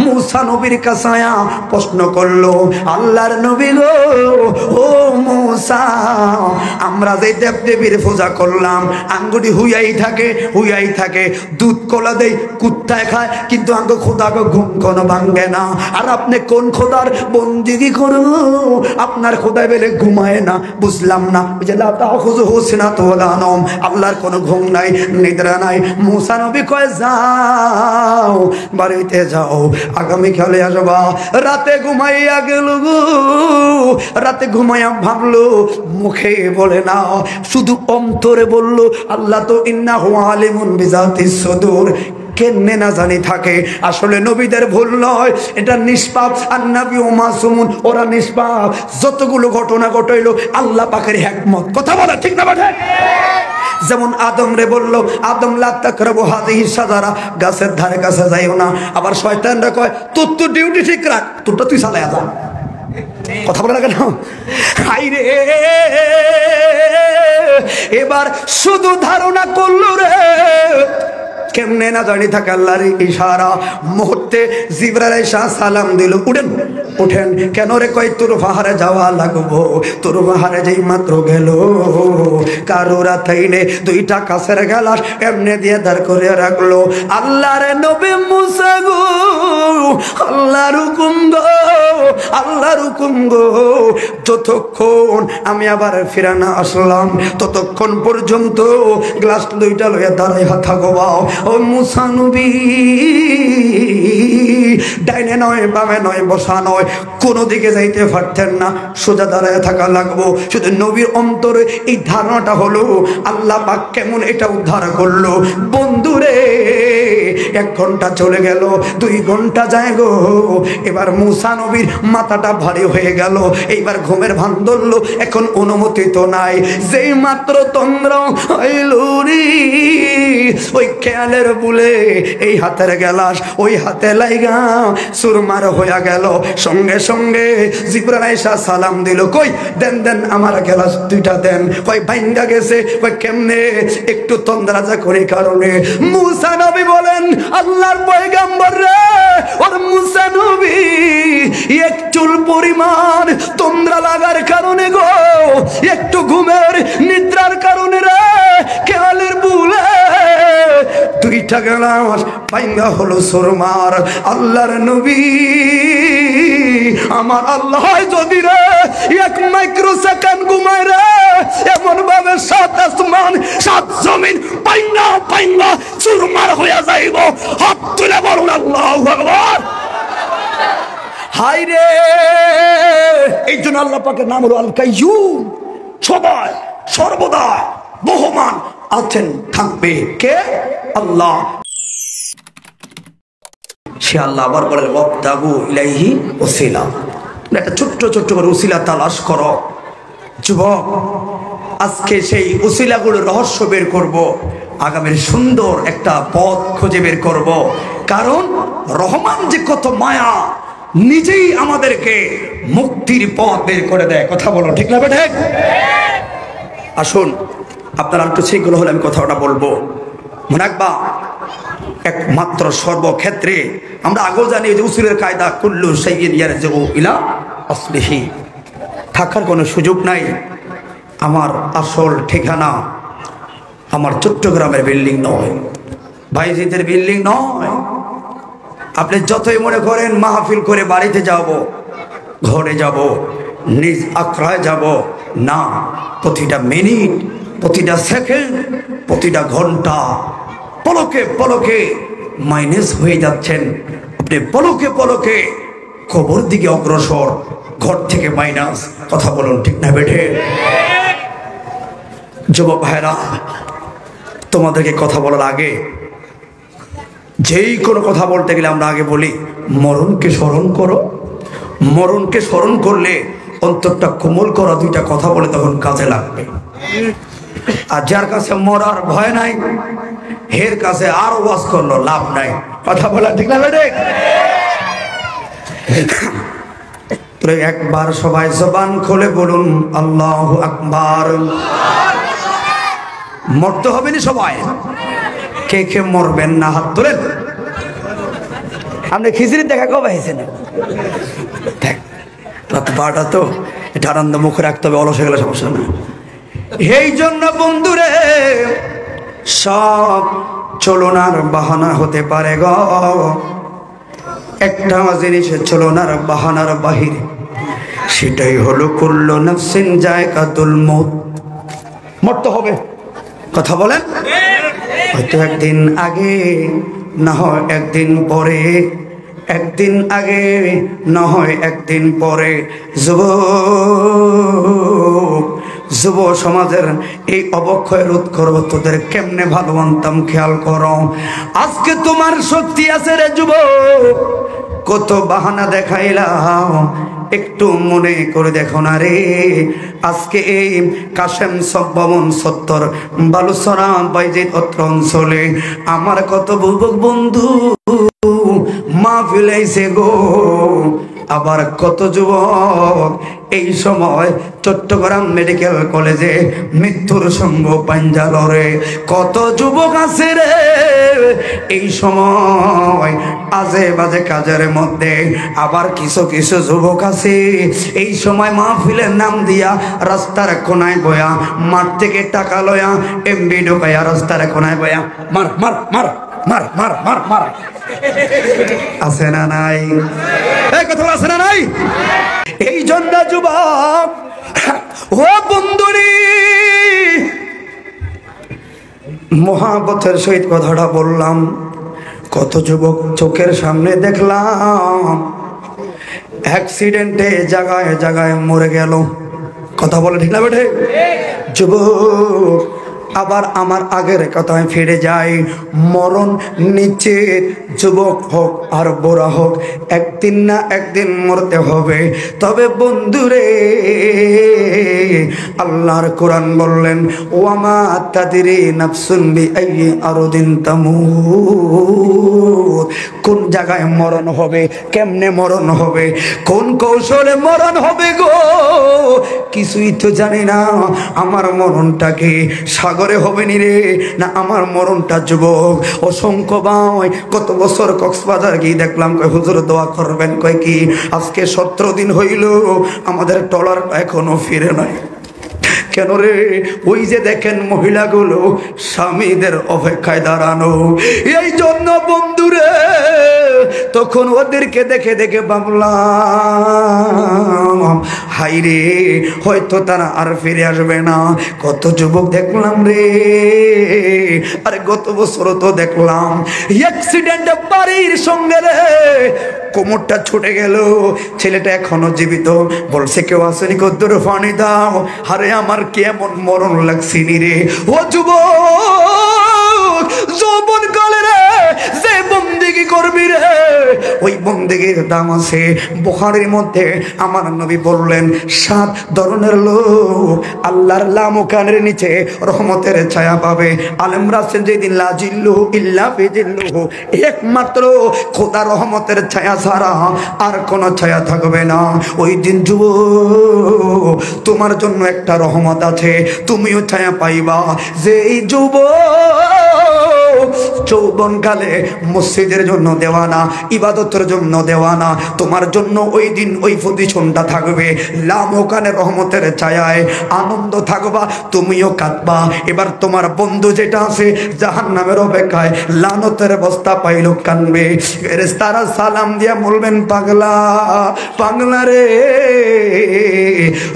মুসা নবীর কাছে আয়া প্রশ্ন করলো, আল্লাহর নবী গো, ও মুসা, আমরা যে দেব দেবীর পূজা করলাম আঙ্গুটি হুইয়াই থাকে, দুধ কলা দেই কুত্তায় খায়, কিন্তু আঙ্গ খোদাকে ঘুম কোনো ভাঙ্গে না। আর আপনি কোন খোদার বন্দিগি করো? আপনার খোদায় বেলে ঘুমায় না, বুঝলাম না। আল্লাহর কোনো ঘুম নাই, নিদ্রা নাই। মুসা নবী কয় যাও বাড়িতে যাও, আগামীকালে আসবা। রাতে ঘুমাইয়া গেল গো, রাতে ঘুমাইয়া ভাবলো, মুখে বলে না, শুধু অন্তরে বলল আল্লাহ তো ইন্নাহু আলিমুন বিজাতিস সুদূর। কেনে না জানি থাকে, আসলে নবীদের ভুল নয়, এটা নিষ্পাপ। আর নবী ও মাসুমুন, ওরা নিষ্পাপ। যতগুলো ঘটনা ঘটাইলো আল্লাহ পাকের হিকমত। কথা বলে ঠিক না ঠিক? যেমন আদম রে বললো, আদম লা তাকরাবু হাযিহি শাজারা, গাছের ধারে কাছে যাইও না। আবার শয়তানরা কয় তোর তো ডিউটি ঠিক রাখ, তোরটা তুই চালায়া যা। কথা বলে না কেন? হাইরে এবার শুধু ধারণা করলো রে, কেমনে না জানি থাকে আল্লাহর ইশারা। মুহূর্তে জিবরাইল আলাইহিস সালাম দিল, উঠেন। কেন রে? কয় তোর পাহাড়ে যাওয়া লাগবো। তোর পাহাড়ে যেই মাত্র গেল, কারোর থাইনে দুইটা কাছের গ্লাস এমনি দিয়ে দাঁড় করে রাখলো। আল্লাহর নবী মুসা গো, আল্লাহর হুকুম গো, আল্লাহর হুকুম গো, যতক্ষণ আমি আবার ফিরে না আসলাম ততক্ষণ পর্যন্ত গ্লাস দুইটা লইয়া দাঁড়াইয়া থাকবাও। ও মুসা নবী, ডাইনে নয় বামে নয় বসা নয়, কোনো দিকে যাইতে পারতেন না, সোজা দাঁড়ায় থাকা লাগবো। শুধু নবীর অন্তরে এই ধারণাটা হলো, আল্লাহ পাক কেমন এটা উদ্ধার করলো। বন্ধুরে 1 ঘন্টা চলে গেল, 2 ঘন্টা যায় গো। এবার মুসা নবীর মাথাটা ভারী হয়ে গেল, এইবার ঘুমের ভান ধরলো। এখন অনুমতি তো নাই, যেই মাত্র তোমরা হইলুরি ওই খেয়ালের বুলে এই হাতের গ্লাস ওই হাতে লাইগা সুরমার হইয়া গেল। সঙ্গে সঙ্গে জিবরাইল আলাইহিস সালাম দিল, কই দেন দেন আমার গ্লাস দুইটা দেন। কই ভাঙ্গা গেছে। কই কেমনে? একটু তন্দ্রাজা করে কারণে। মুসা নবী বলেন, আল্লাহর পয়গম্বর রে, ওর মুসা নবী এক চুল পরিমাণ তন্দ্রা লাগার কারণে গো, একটু ঘুমের নিদ্রার কারণে রে, খেয়ালের বুলে দুইটা গ্লাস ভাঙ্গা হলো সুরমার। আল্লাহর নবী আমার আল্লাহ যদি রে 1 মাইক্রোসেকেন্ড ঘুমায় রে, এমন ভাবে 7 আসমান 7 জমিন পাইঙ্গা চুরমার হইয়া যাইব। হাত তুলে বলুন আল্লাহু আকবার। হাই রে, এই জন্য আল্লাহ পাকের নাম হলো আল কাইয়ুম, সদয় সর্বদা বহমান আছেন, থাকবে কে? আল্লাহ। সে আল্লাহ আবার বলেন, ওয়াবতাগু ইলাইহি ওসিলা, একটা ছোট্ট ছোট্ট করে উসিলা তালাশ করো। যুবক, আজকে সেই উসিলাগুলোর রহস্য বের করব, আগামীর সুন্দর একটা পথ খুঁজে বের করব। কারণ রহমান যে কত মায়া, নিজেই আমাদেরকে মুক্তির পথ বের করে দেয়। কথা বলো ঠিক না বেঠিক? আসুন আপনারা একটু সেইগুলো হলে আমি কথাটা বলবো। মনে রাখবা, একমাত্র সর্বক্ষেত্রে আমরা আগেও জানি যে উসুলের কায়দা কুল্লু শাইইন ইয়ারজিউ ইলা আসলিহি, থাকার কোনো সুযোগ নাই। আমার আসল ঠিকানা আমার চট্টগ্রামের বিল্ডিং নয়, ভাইজিদের বিল্ডিং নয়। আপনি যতই মনে করেন মাহফিল করে বাড়িতে যাব, ঘরে যাব, নিজ আখড়ায় যাব, না, প্রতিটা মিনিট, প্রতিটা সেকেন্ড, প্রতিটা ঘন্টা পলকে পলকে মাইনাস হয়ে যাচ্ছেন। আপনি পলকে পলকে কবর দিকে অগ্রসর, ঘর থেকে মাইনাস। কথা বলুন ঠিক না বেঠে? যুবক ভাইরা, তোমাদেরকে কথা বলার আগে, যেই কোনো কথা বলতে গেলে আমরা আগে বলি মরণকে স্মরণ করো। মরণকে স্মরণ করলে অন্তরটা কোমল করা দুইটা কথা বলে তখন কাজে লাগবে। আর যার কাছে মরার ভয় নাই, হের কাছে আর ওয়াজ করলো লাভ নাই। কথা বলা ঠিক না বেঠিক? একবার সবাই জবান খুলে বলুন আল্লাহু আকবার। মরতে হবে না সবাই? কে কে মরবেন না হাত তোলেন। আপনি খিচুড়ি দেখা কবে হয়েছেন? দেখ রাত 12টা তো এটা আনন্দ মুখে রাখতে হবে, অলস হয়ে গেলে সমস্যা না। এই জন্য বন্ধুরে সব চলনার বাহানা হতে পারে গো, একটা জিনিসের চলনার বাহানার বাহিরে, সেটাই হলো কুল্লু নাফসিন যায়কাতুল মউত। মরতে হবে, কথা বলেন। হয়তো একদিন আগে না হয় একদিন পরে, একদিন আগে না হয় একদিন পরে। যুব সমাজের এই অবক্ষয় রোধ করবো, তোদের কেমনে ভালো আনতাম খেয়াল করো। আজকে তোমার শক্তি আছে রে যুবক, কত বাহানা দেখাইলাম, একটু মনে করে দেখো না রে। আজকে এই কাশেম ভবন সত্তর বালুসরা বাইজিৎ অত্র অঞ্চলে আমার কত যুবক বন্ধু মা ফেলাইছে গো। আবার কত যুবক এই সময় চট্টগ্রাম মেডিকেল কলেজে মৃত্যুর সঙ্গ পাঞ্জালরে। কত যুবক আছে রে এই সময় আজে বাজে কাজের মধ্যে। আবার কিছু কিছু যুবক আছে এই সময় মাহফিলের নাম দিয়া রাস্তার কোনায় বয়া, মাঠ থেকে টাকা লয়া এমবি ঢোকাইয়া রাস্তার কোনায় বয়া মার মার মার মার মার মার মার। আছে না নাই? এই কথা আছে না নাই? এই জন্য যুবক ও বন্ধুরি মহাবতের সহিত কথাটা বললাম। কত যুবক চোখের সামনে দেখলাম অ্যাক্সিডেন্টে জায়গায় জায়গায় মরে গেল। কথা বলে ঠিক না বেঠে যুবক? আবার আমার আগের কথায় ফিরে যাই, মরণ নিচে যুবক হোক আর বুড়া হোক একদিন না একদিন মরতে হবে। তবে বন্ধুরে আল্লাহর কোরআন বললেন ওয়ামা তাদরি নাফসুন বিআইয়ি আরদিন তামুত। কোন জায়গায় মরণ হবে, কেমনে মরণ হবে, কোন কৌশলে মরণ হবে গো কিছুই তো জানি না। আমার মরণটাকে সাগরে হবে নি রে, না আমার মরণটা যুবক অসংখ্য ভাই কত বছর কক্সবাজার গিয়ে দেখলাম কয় হুজুর দোয়া করবেন, কয় কি আজকে 17 দিন হইল আমাদের ট্রলার এখনো ফিরে নাই। কেন রে? ওই যে দেখেন মহিলাগুলো স্বামীদের অপেক্ষায় দাঁড়ানো। এই জন্য বন্ধুরে তখন ওদেরকে দেখে দেখে ভাবলাম হাই রে হয়তো তারা আর ফিরে আসবে না। কত যুবক দেখলাম রে, আরে গত বছর তো দেখলাম অ্যাক্সিডেন্টে বাড়ির সঙ্গে রে কোমরটা ছুটে গেল, ছেলেটা এখনো জীবিত। বলছে কেউ আসেনি, কদ্দুর পানি দাও। আরে আমার কেমন মরণ লাগছিনি রে ও যুবক। যৌবন কালে রে যে বন্দেগী করবি রে ওই বন্দেগীর দাম আছে। বুখারীর মধ্যে আমার নবী বললেন 7 ধরনের লোক আল্লাহর লামকানের নিচে রহমতের ছায়া পাবে। আলেমরা যেদিন লা জিল্লু ইল্লা ফিজিল্লুহু, একমাত্র খোদা রহমতের ছায়া ছাড়া আর কোনো ছায়া থাকবে না। ওই দিন যুবক তোমার জন্য একটা রহমত আছে, তুমিও ছায়া পাইবা। যেই যুবক যৌবনকালে মসজিদের জন্য দেওয়ানা, ইবাদতের জন্য দেওয়ানা, তোমার জন্য ওই দিন ওই পজিশনটা থাকবে। লামকানের রহমতের ছায়ায় আনন্দ থাকবা, তুমিও কাঁদবা। এবার তোমার বন্ধু যেটা আছে জাহান্নামের অপেক্ষায় লানতের বস্তা পাইল কানবে। ফেরেশতারা সালাম দিয়া বলবেন পাগলা পাগলা রে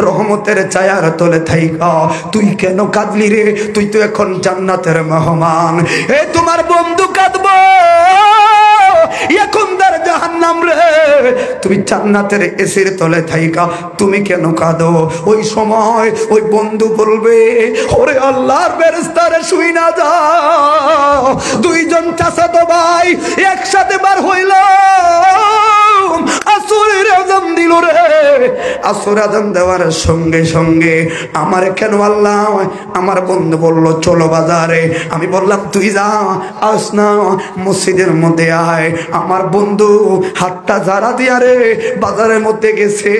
রহমতের ছায়ার তলে থাইকা তুই কেন কাঁদলি রে? তুই তো এখন জান্নাতের মেহমান। এ তোমার বন্ধু কাঁদবো এখন তার জাহান্নাম রে, তুমি জান্নাতের এসির তলে থাইকা তুমি কেন কাঁদো? ওই সময় ওই বন্ধু বলবে ওরে আল্লাহর ফেরেশতারা শুই না যাও, দুইজন চাচাতো ভাই একসাথে বার হইল, আসরের আযান দিল রে। আসর আযান দেওয়ার সঙ্গে সঙ্গে আমার কেন আল্লাহ আমার বন্ধু বলল চলো বাজারে। আমি বললাম তুই যা, আস না মসজিদের মধ্যে আয়। আমার বন্ধু হাতটা ঝাড়া দিয়া রে বাজারের মধ্যে গেছে।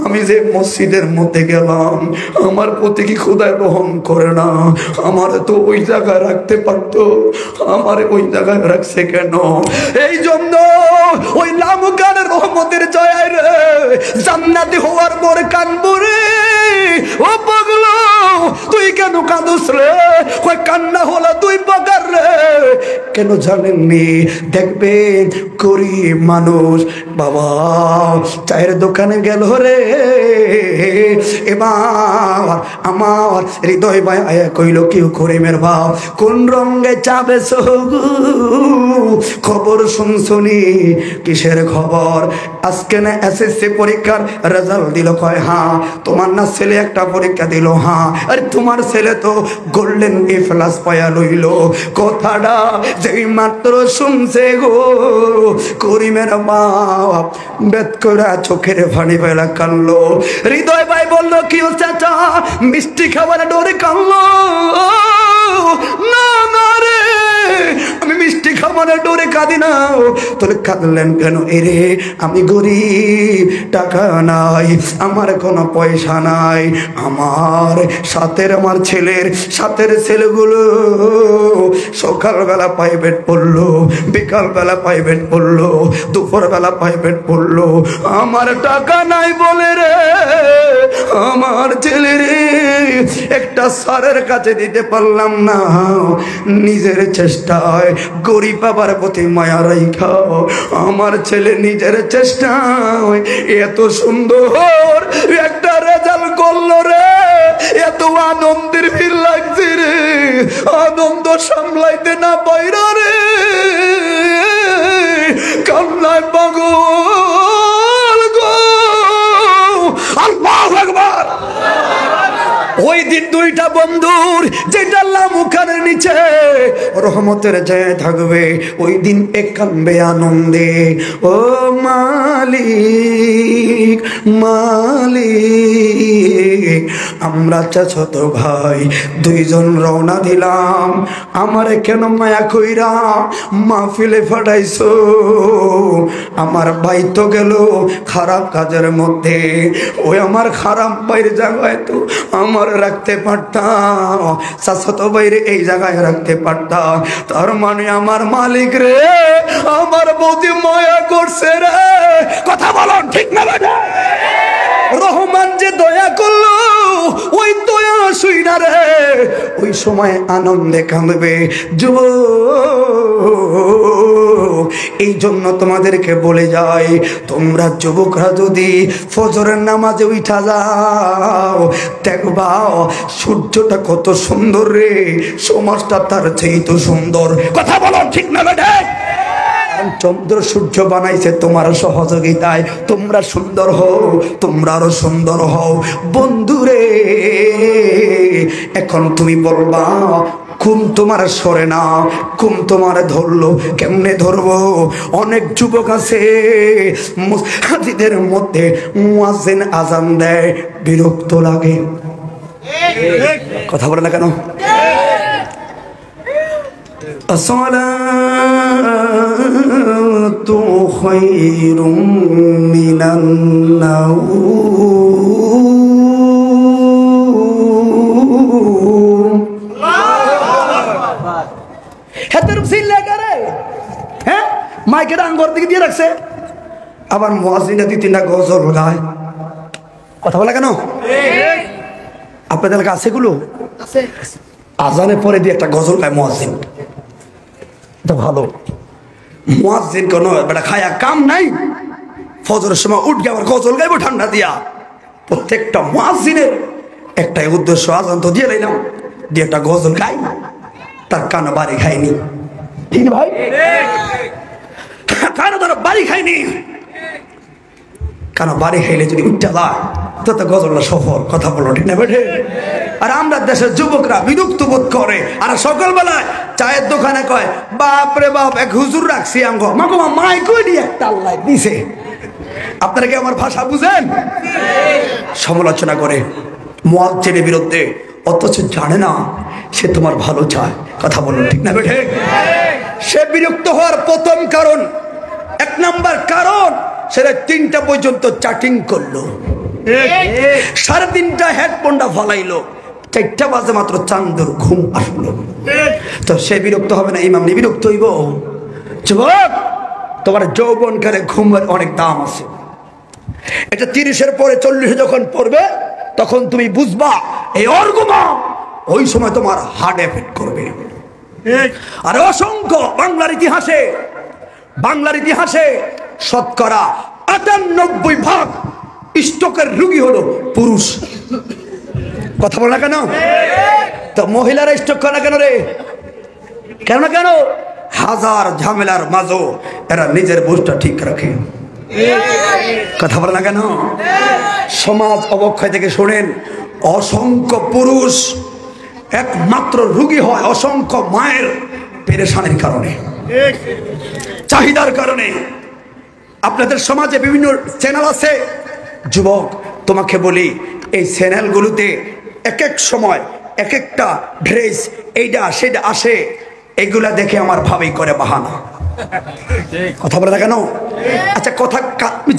আমি যে মসজিদের মধ্যে গেলাম, আমার প্রতি কি খোদায় রহম করে না? আমার তো ওই জায়গায় রাখতে পারতো, আমার ওই জায়গায় রাখছে কেন? এই জন্য ওই লামুকানের রহমতের জয় রে, জান্নাতি হওয়ার পর কানবো রে। ও পাগলা, তুই কেন কাঁদুস রে? কই কান্না হলো তুই পাগার রে। কেন জানেননি? দেখবেন গরিব মানুষ বাবা চায়ের দোকানে গেল রে, এবার আমার হৃদয় ভাই আয়া কইল, কেউ করিমের বাপ কোন রঙে চাবে সগু? খবর শুনছুনি? কিসের খবর? আজকে না এসএসসি পরীক্ষার রেজাল্ট দিল। কয় হ্যাঁ। তোমার না ছেলে একটা পরীক্ষা দিল? হ্যাঁ। আরে তোমার ছেলে তো গোল্ডেন এ প্লাস পায়া লইল। কথাটা যেই মাত্র শুনছে গো করিমের বাপ বেদ করে চোখের পানি ফেলা কানলো। হৃদয় ভাই বলল, কি চাচা মিষ্টি খাবারে ডরে কানলো? না না রে, আমি মিষ্টি খাবারে ডরে কাঁদি না। তোরে কাঁদলেন কেন? এরে আমি গরিব, টাকা নাই, আমার কোনো পয়সা নাই। আমার ছেলের সাথের ছেলেগুলো সকালবেলা প্রাইভেট পড়লো, বিকালবেলা প্রাইভেট পড়লো, দুপুরবেলা প্রাইভেট পড়লো। আমার টাকা নাই বলে রে আমার ছেলের একটা স্যারের কাছে দিতে পারলাম না। নিজের চেষ্টায় গরিব বাবার প্রতি মায়া রাখা আমার ছেলে নিজের চেষ্টায় এত সুন্দর একটা রেজাল্ট করলো রে। এত আনন্দের ভিড় লাগছে রে, আনন্দ সামলাইতে না পাইরা রে কান্নায় পাগল গো। আল্লাহু আকবার। ওই দিন দুইটা বন্ধুর যেটা লামুখানের নিচে রহমতের জয় থাকবে, ওই দিন এক কানবে আনন্দে। ও মালিক মালিক, আমরা চাচত ভাই দুইজন রওনা দিলাম, আমারে কেন মায়া কইরা মাহফিলে ফাটাইছো? আমার ভাই তো গেল খারাপ কাজের মধ্যে, ওই আমার খারাপ ভাইয়ের জায়গায় তো আমার রাখতে পারতাম, চাচাতো ভাইরে এই জায়গায় রাখতে পারতাম। তার মানে আমার মালিক রে আমার প্রতি মায়া করছে রে। কথা বলুন ঠিক না? রহমান যে দয়া করলো, ওই দয়া শুই না রে ওই সময় আনন্দে কাঁদবে যুবক। এই জন্য তোমাদেরকে বলে যাই, তোমরা যুবকরা যদি ফজরের নামাজে উঠা যাও, দেখবা সূর্যটা কত সুন্দর রে, সমাজটা তার চেয়ে তো সুন্দর। কথা বলো ঠিক না বেটা? চন্দ্র সূর্য বানাইছে তোমার সহযোগিতায়। তোমরা সুন্দর হও, তোমরা আরো সুন্দর হও বন্ধুরে। এখন তুমি বলবা ঘুম তোমার সরে না, ঘুম তোমার ধরলো, কেমনে ধরবো? অনেক যুবক আছে হাজিদের মধ্যে মুয়াজ্জিন আজান দেয়, বিরক্ত লাগে। কথা বলে না কেন? আসসালাতু খায়রুম মিনান নাওম। হাতের সিল্লা করে, হ্যাঁ মাইকের আঙ্গর দিকে দিয়ে রাখছে, আবার মুয়াজ্জিনা তিনটা গজল গায়। কথা বলে কেন? আপনাদের এলাকা আছে গুলো? আছে। আজানের পরে দিয়ে একটা গজল গায় মুয়াজ্জিন, এটা ভালো। মুয়াজ্জিন কোন বেটা খায়া কাম নাই, ফজরের সময় উঠে আবার গজল গাইবো ঠান্ডা দিয়া। প্রত্যেকটা মুয়াজ্জিনের একটাই উদ্দেশ্য, আজান তো দিয়ে লাইলাম, দিয়ে একটা গজল গাই, তার কানা বাড়ি খায়নি। ঠিক ভাই? কানা তার বাড়ি খায়নি, কানা বাড়ি খাইলে যদি উঠতে যায় তো গজলটা সফল। কথা বলো ঠিক না বেঠে? আর আমরা দেশের যুবকরা বিরক্ত বোধ করে, আর সকালবেলায় চায়ের দোকানে কয় বাপ রে বাপ এক হুজুর রাখছি আঙ্গ মাগো মাই কই দিয়ে একটা আল্লাহ দিছে। আপনারা কি আমার ভাষা বুঝেন? সমালোচনা করে মুয়াজ্জিনের বিরুদ্ধে, অথচ জানে না সে তোমার ভালো চায়। কথা বলুন ঠিক না বেঠে? সে বিরক্ত হওয়ার প্রথম কারণ, এক নাম্বার কারণ সেটা 3টা পর্যন্ত চ্যাটিং করলো, 3:30টা হেডফোনটা ফলাইলো, 4টা বাজে মাত্র চান্দর ঘুম আসলো। তো সে বিরক্ত হবে না? ইমাম বিরক্ত হইব? যুবক, তোমার যৌবনকালে ঘুমের অনেক দাম আছে। এটা 30-এর পরে 40-এ যখন পড়বে তখন তুমি বুঝবা এই অর্গুমা ওই সময় তোমার হার্ট এফেক্ট করবে। আর অসংখ্য বাংলার ইতিহাসে শতকরা 98% স্ট্রোকের রোগী হলো পুরুষ। কথা বল না কেন? তো মহিলারা স্ট্রোক করে না কেন রে? কেন হাজার ঝামেলার মাঝও এরা নিজের বুঝটা ঠিক রাখে। কথা বলে না কেন? সমাজ অবক্ষয় থেকে শোনেন, অসংখ্য পুরুষ একমাত্র রোগী হয় অসংখ্য মায়ের পেরেশানির কারণে, চাহিদার কারণে। আপনাদের সমাজে বিভিন্ন চ্যানেল আছে। যুবক, তোমাকে বলি, এই চ্যানেলগুলোতে এক এক সময় এক একটা ড্রেস এইটা সেটা আসে, এগুলা দেখে আমার ভাবেই করে বাহানা। কথা বলে না কেন? আচ্ছা,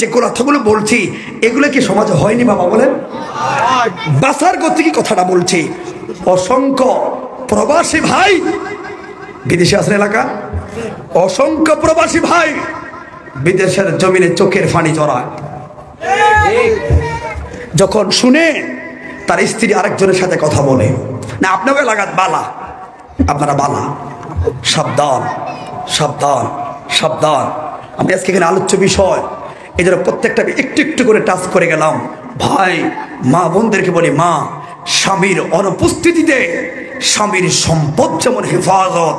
যে কথাগুলো বলছি এগুলো কি সমাজে হয়নি বাবা? বলেন। বাসার গতি কি কথাটা বলছি। অসংখ্য প্রবাসী ভাই বিদেশে আছেন এলাকা, অসংখ্য প্রবাসী ভাই বিদেশের জমিনে চোখের পানি জড়ায় যখন শুনে তার স্ত্রী আরেকজনের সাথে কথা বলে। না, আপনাকে লাগাত বালা, আপনারা বালা, সাবধান সাবধান সাবধান। আমি আজকে এখানে আলোচ্য বিষয়, এই জন্য প্রত্যেকটা একটু একটু করে টাচ করে গেলাম। ভাই, মা বোনদেরকে বলি, মা, স্বামীর অনুপস্থিতিতে স্বামীর সম্পদ যেমন হেফাজত,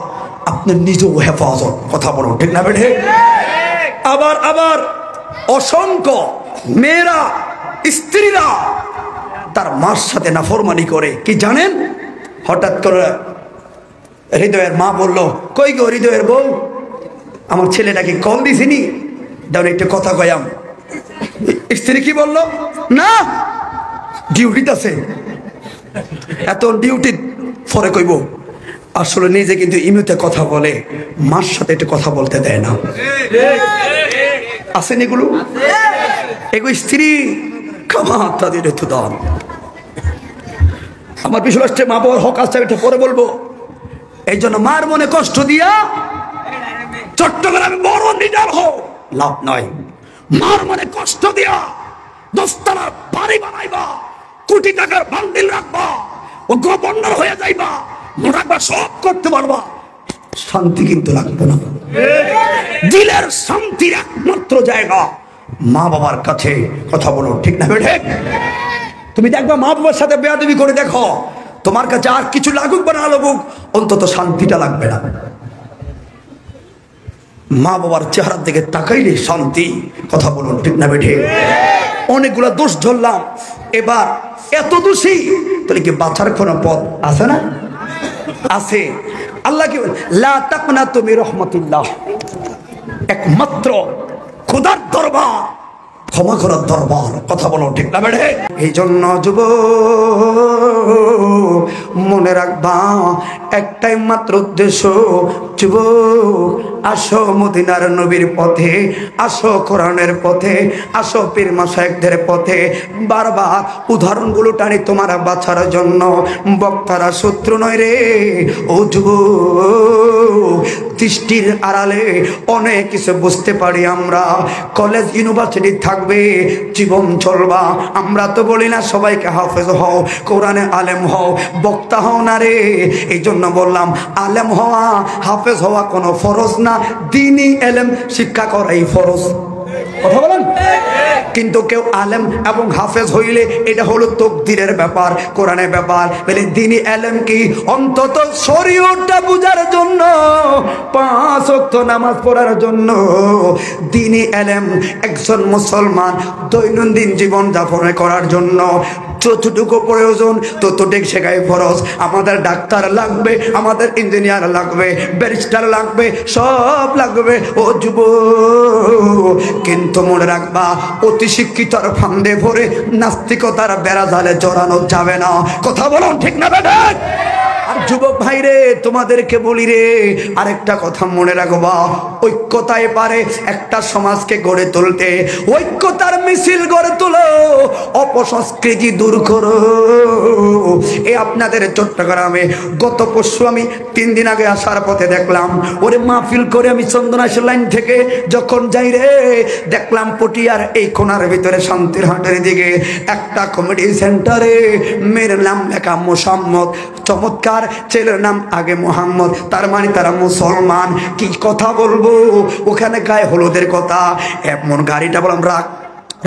আপনার নিজেও হেফাজত। কথা বলুন, ঠিক না বেঠে? আবার অসংখ্য মেয়েরা, স্ত্রীরা তার মার সাথে নাফরমানি করে। কি জানেন? হঠাৎ করে হৃদয়ের মা বলল, কই গো হৃদয়ের বউ, আমার ছেলেটাকে কল দিছিনি, দাও একটু কথা কয়াম। স্ত্রী কি বলল? না, ডিউটিতে আছে। এত ডিউটি পরে কইব। আসলে নিজে কিন্তু ইমুতে কথা বলে, মার সাথে একটু কথা বলতে দেয় না। আসেন এগুলো? এগুলো স্ত্রী খামা তাদের একটু দাম। আমার বিষয় আসছে মা বাবার হক আসছে, এটা পরে বলবো। এই জন্য মার মনে কষ্ট দিয়া চট্টগ্রামে বড় লিডার হোক লাভ নাই। মার মনে কষ্ট দিয়া 10 তলার বাড়ি বানাইবা, কোটি টাকার বান্ডিল রাখবা, ও গভর্নর হয়ে যাইবা, রাখবা, সব করতে পারবা, শান্তি কিন্তু লাগবে না। দিলের শান্তির একমাত্র জায়গা মা বাবার কাছে। কথা বলো, ঠিক না বেঠে? তুমি দেখবা মা বাবার সাথে বেয়াদবি করে দেখো, তোমার কাছে আর কিছু লাগুক বা না লাগুক, অন্তত শান্তিটা লাগবে না। মা বাবার চেহারার দিকে তাকাইলে শান্তি। কথা বলুন, ঠিক না বেঠে? অনেকগুলা দোষ ধরলাম, এবার এত দোষী তাহলে কি বাঁচার কোনো পথ আছে না? আছে। আল্লাহ কি লা তাকনাতু মির রাহমাতিল্লাহ, একমাত্র খোদার দরবার, ক্ষমা করার দরবার। কথা বলো, ঠিক না বেঠে? এই জন্য যুবক মনে রাখবা, একটাই মাত্র উদ্দেশ্য। যুবক, আসো মদিনার নবীর পথে, আসো কোরআনের পথে, আসো পীর মাশায়েখদের পথে। বারবার উদাহরণগুলো টানি তোমার বাঁচার জন্য। বক্তারা শত্রু নয় রে ও যুবক, দৃষ্টির আড়ালে অনেক কিছু বুঝতে পারি আমরা। কলেজ ইউনিভার্সিটি থাকবে, জীবন চলবা। আমরা তো বলি না সবাইকে হাফেজ হও, কোরআনে আলেম হও, বক্তা হও না রে। এই জন্য বললাম, আলেম হওয়া, হাফেজ হওয়া কোনো ফরজ না, দ্বীনি ইলম শিক্ষা করাই ফরজ। কথা বলেন? কিন্তু কেউ আলেম এবং হাফেজ হইলে এটা হলো তকদিরের ব্যাপার, কোরআনের ব্যাপার। বলে দ্বীনি ইলম কি? অন্তত শরীয়তটা বুঝার জন্য, 5 ওয়াক্ত নামাজ পড়ার জন্য। দ্বীনি ইলম একজন মুসলমান দৈনন্দিন জীবন যাপন করার জন্য যতটুকু প্রয়োজন ততটুকু শেখাই ফরজ। আমাদের ডাক্তার লাগবে, আমাদের ইঞ্জিনিয়ার লাগবে, ব্যারিস্টার লাগবে, সব লাগবে ও যুবক। কিন্তু মনে রাখবা, অতি শিক্ষিতর ফান্দে ভরে নাস্তিকতার বেড়া জালে জড়ানো যাবে না। কথা বলুন, ঠিক না বেটা? আর যুবক ভাই রে, তোমাদেরকে বলি রে, আরেকটা কথা মনে রাখবা, ঐক্যতায় পারে একটা সমাজকে গড়ে তুলতে। ঐক্যতার মিছিল গড়ে তোলো, অপসংস্কৃতি দূর করো। এই আপনাদের চট্টগ্রামে গত পরশু আমি 3 দিন আগে আসার পথে দেখলাম, ওরে মাহফিল করে আমি চন্দনাইশের লাইন থেকে যখন যাই রে, দেখলাম পটিয়ার এই কোনার ভিতরে শান্তির হাটের দিকে একটা কমেডি সেন্টারে মেয়ের নাম লেখা মোসাম্মদ, চমৎকার, ছেলের নাম আগে মোহাম্মদ, তার মানে তারা মুসলমান। কি কথা বলবো, ওখানে গায়ে হলুদের কথা, এমন গাড়িটা বললাম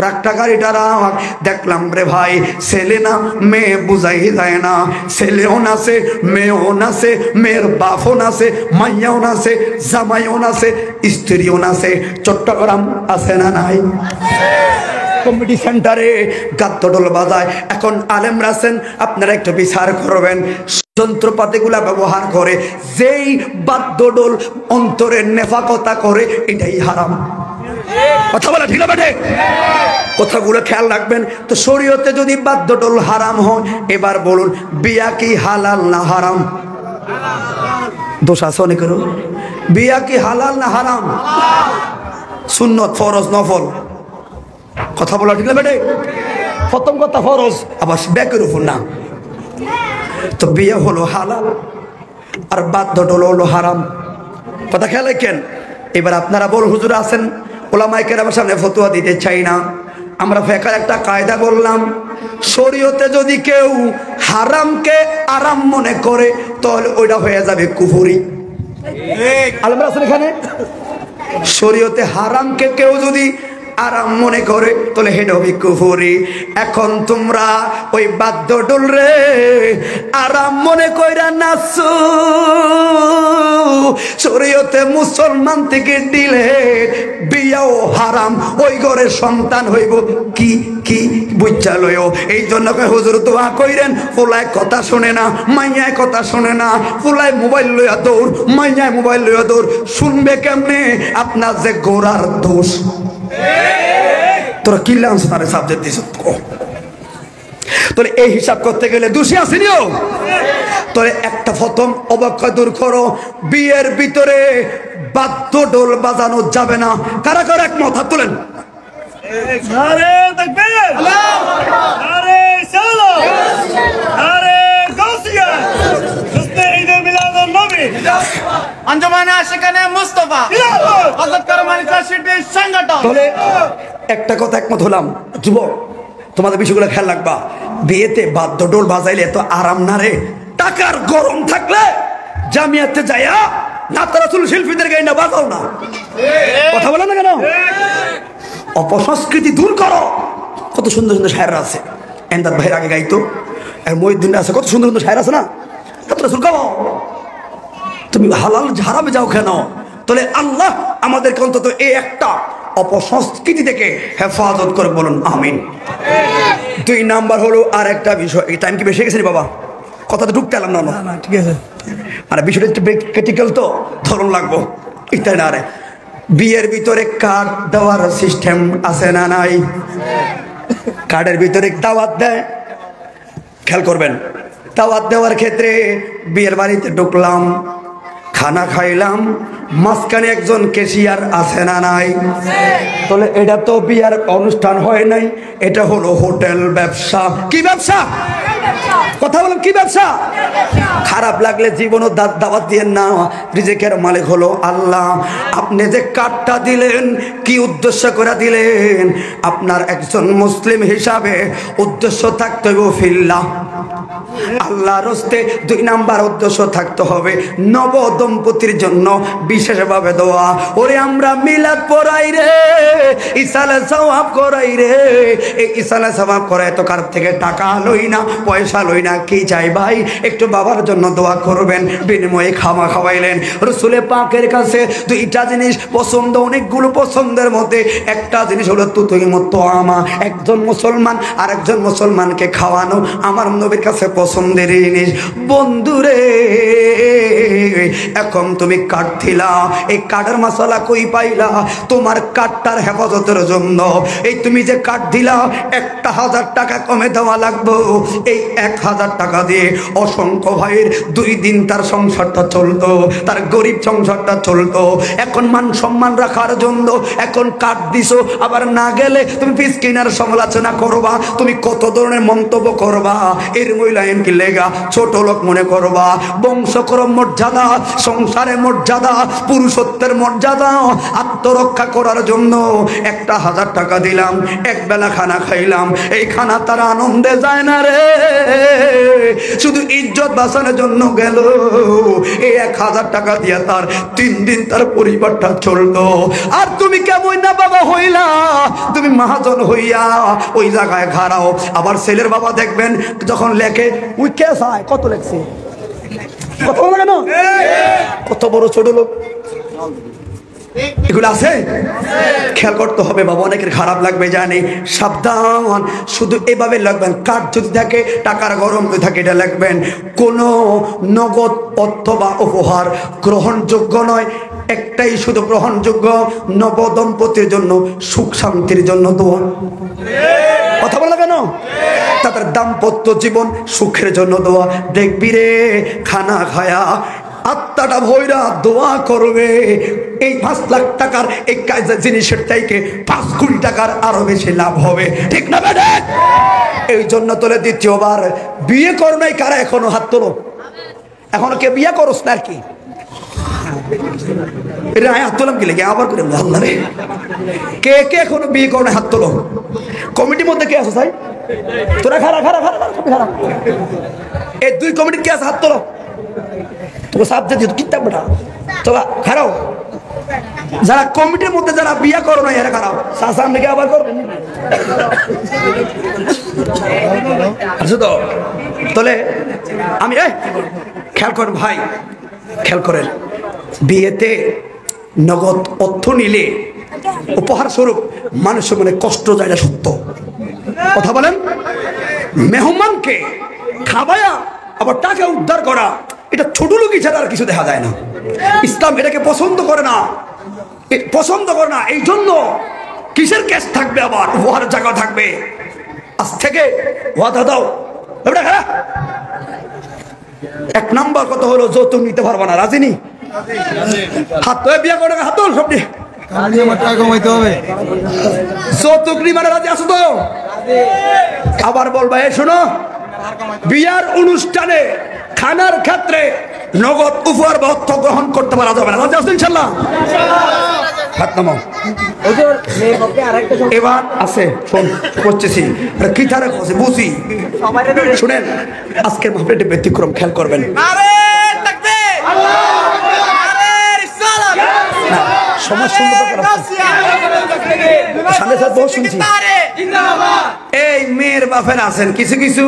রাগটা গাড়িটা রাগ। দেখলাম রে ভাই, ছেলে না মেয়ে বুঝাই যায় না, ছেলেও নাচে, মেয়েও নাচে, মেয়ের বাপও নাচে, মাইয়াও নাচে, জামাইও নাচে, স্ত্রীও নাচে। চট্টগ্রাম আছে না নাই? কমিটি সেন্টারে গাদ্দডোল বাজায়। এখন আলেমরা আছেন, আপনারা একটু বিচার করবেন, যন্ত্রপাতিগুলা ব্যবহার করে যেই বাদ্যডোল অন্তরের নেফাকতা করে, এটাই হারাম। কথা বলা ঠিক আছে? কথাগুলো খেয়াল রাখবেন। তো শরীয়তে যদি বাদ্যডোল হারাম হয়, এবার বলুন বিয়া কি হালাল না হারাম? দোষ আছে অনেকেরও। বিয়া কি হালাল না হারাম? সুন্নত, ফরজ, নফল? কথা বলা ঠিক না বেটে? প্রথম কথা ফরজ, আবার ব্যাকের উপর না। তো বিয়ে হলো হালাল আর বাদ্যডোল হলো হারাম। কথা খেয়াল রাখেন। এবার আপনারা বড় হুজুর আছেন, ওলামায়ে কেরামের সামনে ফতোয়া দিতে চাই না, আমরা ফিকহের একটা কায়দা বললাম, শরীয়তে যদি কেউ হারামকে আরাম মনে করে তাহলে ওইটা হয়ে যাবে কুফরি। আলেমরা আছেন এখানে? শরীয়তে হারামকে কেউ যদি আরাম মনে করে তাহলে হেডা হবে কুফরি। এখন তোমরা ওই বাদ্যডোল রে আরাম মনে কইরা নাচো, শরীয়তে মুসলমান থেকে দিলে বিয়াও হারাম, ওই ঘরে সন্তান হইব কি কি বুঝা লইও। এই জন্য হুজুর দোয়া কইরেন, ফুলায় কথা শোনে না, মাইয়ায় কথা শোনে না, ফুলায় মোবাইল লইয়া দৌড়, মাইয়ায় মোবাইল লইয়া দৌড়, শুনবে কেমনে? আপনার যে গোড়ার দোষ। তোরা কি লাঞ্চ তারে সাবজেক্ট দিছ? তাহলে এই হিসাব করতে গেলে দোষী আসেনিও। তাহলে একটা প্রথম অবক্ষয় দূর করো, বিয়ের ভিতরে বাদ্যডোল বাজানো যাবে না। কারা কারা একমত হাত তোলেন? নারে তাকবীর, নারে সালাম, নারে গাউসিয়া, হুসনে ঈদে মিলাদুন নবী, আঞ্জুমানে আশিকানে মুস্তাফা, হযরত কারমানি কাশিটির সংগঠন। তাহলে একটা কথা একমত হলাম। যুবক, তোমাদের বিষয়গুলো খেয়াল রাখবা। বিয়েতে বাদ্যডোল বাজাইলে এত আরাম না রে। টাকার গরম থাকলে জামিয়াতে যাইয়া নাতা রাসূল শিল্পীদের গাই না বাজাও না। কথা বলে না কেন? অপসংস্কৃতি দূর করো। কত সুন্দর সুন্দর শায়ের আছে, এন্দার ভাইয়ের আগে গাইতো, আর মহিউদ্দিন আছে, কত সুন্দর সুন্দর শায়ের আছে না? নাতা রাসূল গাও। তুমি হালাল হারামে যাও কেন? তাহলে আল্লাহ আমাদেরকে অন্তত এই একটা অপসংস্কৃতি থেকে হেফাজত করে, বলুন আমিন। 2 নাম্বার হলো আর একটা বিষয়। এই টাইম কি বেশি গেছে রে বাবা? কথাটা ঢুকতে এলাম না। ঠিক আছে, মানে বিষয়টা একটু ক্রিটিক্যাল, তো ধরন লাগবো ইত্যাদি না রে। বিয়ের ভিতরে কার্ড দেওয়ার সিস্টেম আছে না নাই? কার্ডের ভিতরে দাওয়াত দেয়, খেয়াল করবেন। দাওয়াত দেওয়ার ক্ষেত্রে বিয়ের বাড়িতে ঢুকলাম, খানা খাইলাম, মাঝখানে একজন ক্যাশিয়ার আছে না নাই? তাহলে এটা তো বিয়ার অনুষ্ঠান হয় নাই, এটা হলো হোটেল ব্যবসা। কি ব্যবসা? কথা বলেন, কি ব্যবসা? খারাপ লাগলে জীবনও দাওয়াত দিয়েন না। রিজিকের মালিক হলো আল্লাহ। আপনি যে কার্ডটা দিলেন, কি উদ্দেশ্য করে দিলেন? আপনার একজন মুসলিম হিসাবে উদ্দেশ্য থাকতে হবে ফিল্লাহ, আল্লাহর রাস্তে। 2 নাম্বার উদ্দেশ্য থাকতে হবে নব দম্পতির জন্য বিশেষভাবে দোয়া। ওরে আমরা মিলাদ পড়াই রে, ইসালে সওয়াব করাই রে। এই ইসালে সওয়াব করাই তো কার থেকে টাকা লই না, পয়সা লই না। কি চাই ভাই? একটু বাবার জন্য দোয়া করবেন, বিনিময়ে খাওয়া খাওয়াইলেন। রসুলে পাকের কাছে 2টা জিনিস পছন্দ, অনেকগুলো পছন্দের মধ্যে একটা জিনিস হলো তুতুই মতো আমা, একজন মুসলমান আর একজন মুসলমানকে খাওয়ানো। আমার নবীর কাছে পছন্দের জিনিস। বন্ধুরে এখন তুমি কাঠ দিলা, এই কাঠের মশলা কই পাইলা? তোমার কাঠটার হেফাজতের জন্য এই তুমি যে কাঠ দিলা 1,000 টাকা কমে দেওয়া লাগবে। এই 1,000 টাকা দিয়ে অসংখ্য ভাইয়ের 2 দিন তার সংসারটা চলতো, তার গরিব সংসারটা চলতো। এখন মান সম্মান রাখার জন্য এখন কাঠ দিছো, আবার না গেলে তুমি পিস কিনার সমালোচনা করবা, তুমি কত ধরনের মন্তব্য করবা। এর মূল্যায়ন কি লেগা ছোট লোক মনে করবা? বংশক্রম মর্যাদা, সংসারের মর্যাদা, পুরুষত্বের মর্যাদা আত্মরক্ষা করার জন্য 1,000 টাকা দিলাম, এক বেলা খানা খাইলাম। এই খানা তার আনন্দে যায় না রে, শুধু ইজ্জত বাঁচানোর জন্য গেল। এই 1,000 টাকা দিয়ে তার 3 দিন তার পরিবারটা চলতো। আর তুমি কেমন না বাবা হইলা, তুমি মহাজন হইয়া ওই জায়গায় ঘাড়াও। আবার ছেলের বাবা দেখবেন যখন লেখে ওই কে চায় কত লেখছে, কত বলো কেন, কত বড় ছোট লোক, এগুলো আছে। খেয়াল করতে হবে বাবা, অনেকের খারাপ লাগবে জানি, সাবধান। শুধু এভাবে লাগবেন, কার্ড যদি থাকে টাকার গরম যদি থাকে এটা লাগবেন। কোনো নগদ অথবা উপহার গ্রহণযোগ্য নয়। একটাই শুধু গ্রহণযোগ্য, নবদম্পতির জন্য সুখ শান্তির জন্য দোয়া। কথা বলা কেন? তাদের দাম্পত্য জীবন সুখের জন্য দোয়া। দেখবি রে খানা খায়া আত্মাটা ভৈরা দোয়া করবে। এই 5 লাখ টাকার এই জিনিসের চাইতে 5 কোটি টাকার আরো বেশি লাভ হবে, ঠিক না বেটা? এই জন্য তোলে দ্বিতীয়বার বিয়ে করো নাই কারা? এখনো হাত তোলো। এখনো কে বিয়ে করস না আর কি? হাত তোলাম কি লেগে আবার করে আল্লাহ রে, কে কে এখনো বিয়ে করো না হাত তোলো। কমিটির মধ্যে কে আছো ভাই? তোরা খারা খারা খারা খারা, এই 2 কমিটির কে আছে হাত তোলো। তোকে সাবজেক্ট দিত কিতাব বেটা, তোরা খারাও। যারা কমিটির মধ্যে যারা বিয়ে করো না এরা খারাও, সামনে কে আবার করবে আচ্ছা তো। তাহলে আমি খেয়াল করেন ভাই, খেয়াল করেন, বিয়েতে নগদ অর্থ নিলে উপহার স্বরূপ মানুষের মনে কষ্ট যায় না, সত্য কথা বলেন। মেহমানকে খাবায়া আবার টাকা উদ্ধার করা, এটা ছোট লোকই ছাড়া আর কিছু দেখা যায় না। ইসলাম এটাকে পছন্দ করে না, পছন্দ করে না। এই জন্য কিসের কেস থাকবে, আবার উপহারের জায়গা থাকবে। আজ থেকে ওয়াদা দাও। 1 নাম্বার কথা হলো যৌতুক নিতে পারবা না, রাজি নি? হাত তো বিয়ে করে হাত তোল সব নিয়ে যৌতুক নি মানে রাজি আছো তো? আবার বলবা এই শোনো, বিয়ার অনুষ্ঠানে খানার ক্ষেত্রে নগদ উপহার বা অর্থ গ্রহণ করতে পারা যাবে না, রাজি আছো ইনশাল্লাহ? এবার আছে শোন করতেছি কি তারা বুঝি শুনেন। আজকের মাহফিলটি ব্যতিক্রম, খেয়াল করবেন। সমাজ সুন্দর শুনছি এই মেয়ের বাপের আছেন কিছু কিছু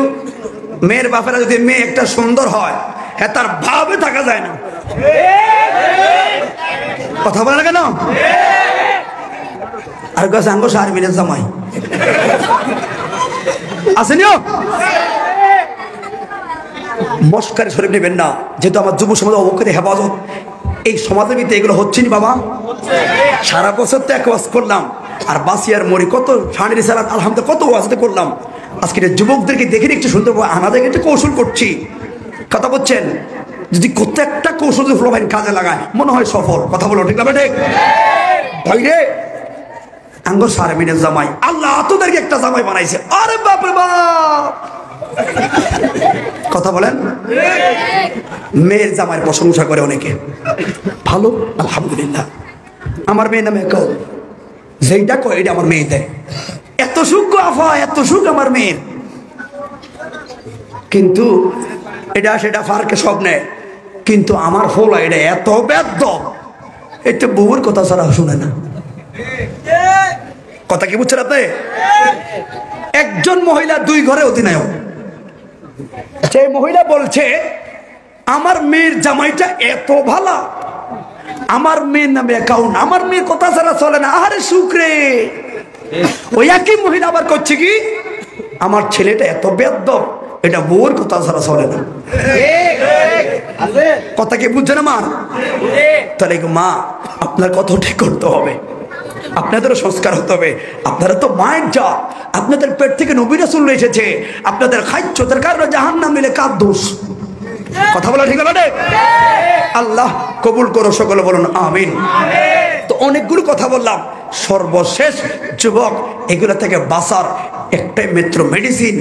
মেয়ের বাপেরা, যদি মেয়ে একটা সুন্দর হয় হ্যাঁ তার ভাবে থাকা যায় না। কথা বলে না কেন? আর গাছ আঙ্গ সারবিনের জামাই আসেনিও মস্কারে শরীফ নেবেন না, যেহেতু আমার যুব সমাজ অবক্ষের হেফাজত। এই সমাজের ভিতরে এগুলো হচ্ছে না বাবা। সারা বছর তো এক ওয়াজ করলাম, আর বাসিয়ার মরি কত সানি সালাত আলহামদুলিল্লাহ কত ওয়াজতে করলাম। আজকে যুবকদেরকে দেখে একটু শুনতে পাবো, আমাদের একটু কৌশল করছি, কথা বলছেন। যদি প্রত্যেকটা কৌশল ফ্লোভাইন কাজে লাগায় মনে হয় সফল। কথা বলো ঠিক না ঠিক? ভাইরে আঙ্গ সারমিনের জামাই, আল্লাহ তোদেরকে একটা জামাই বানাইছে। আরে বাপরে বাপ, কথা বলেন। মেয়ের জামাইয়ের প্রশংসা করে অনেকে, ভালো আলহামদুলিল্লাহ। আমার মেয়ের নামে কেউ যেইটা কয় এটা আমার মেয়ে দেয়, এত সুখ আফা, এত সুখ আমার মেয়ের। কিন্তু এটা সেটা ফারকে সব নেয়, কিন্তু আমার ফোলা এটা এত বেদ্য, এটা বউর কথা ছাড়া শুনে না। কথা কি বুঝছেন আপনি? একজন মহিলা 2 ঘরে অধিনায়ক। সেই মহিলা বলছে আমার মেয়ের জামাইটা এত ভালো, আমার মেয়ের নামে অ্যাকাউন্ট, আমার মেয়ের কথা ছাড়া চলে না। আরে শুক্রে ওই একই মহিলা আবার করছে কি আমার ছেলেটা এত বেদ্য, এটা বউর কথা ছাড়া চলে না। কথা কি বুঝছে না মা? তাহলে মা আপনার কথা ঠিক করতে হবে, আপনাদেরও সংস্কার হতে হবে। আপনারা তো মায়ের জাত, আপনাদের পেট থেকে নবী রাসূল এসেছে, আপনাদের খাদ্যতার কারণে জাহান্নাম মিলে কার দোষ? কথা বলা ঠিক হবে? আল্লাহ কবুল করো, সকলে বলুন আমিন। তো অনেকগুলো কথা বললাম, সর্বশেষ যুবক এগুলো থেকে বাঁচার একটাই মাত্র মেডিসিন,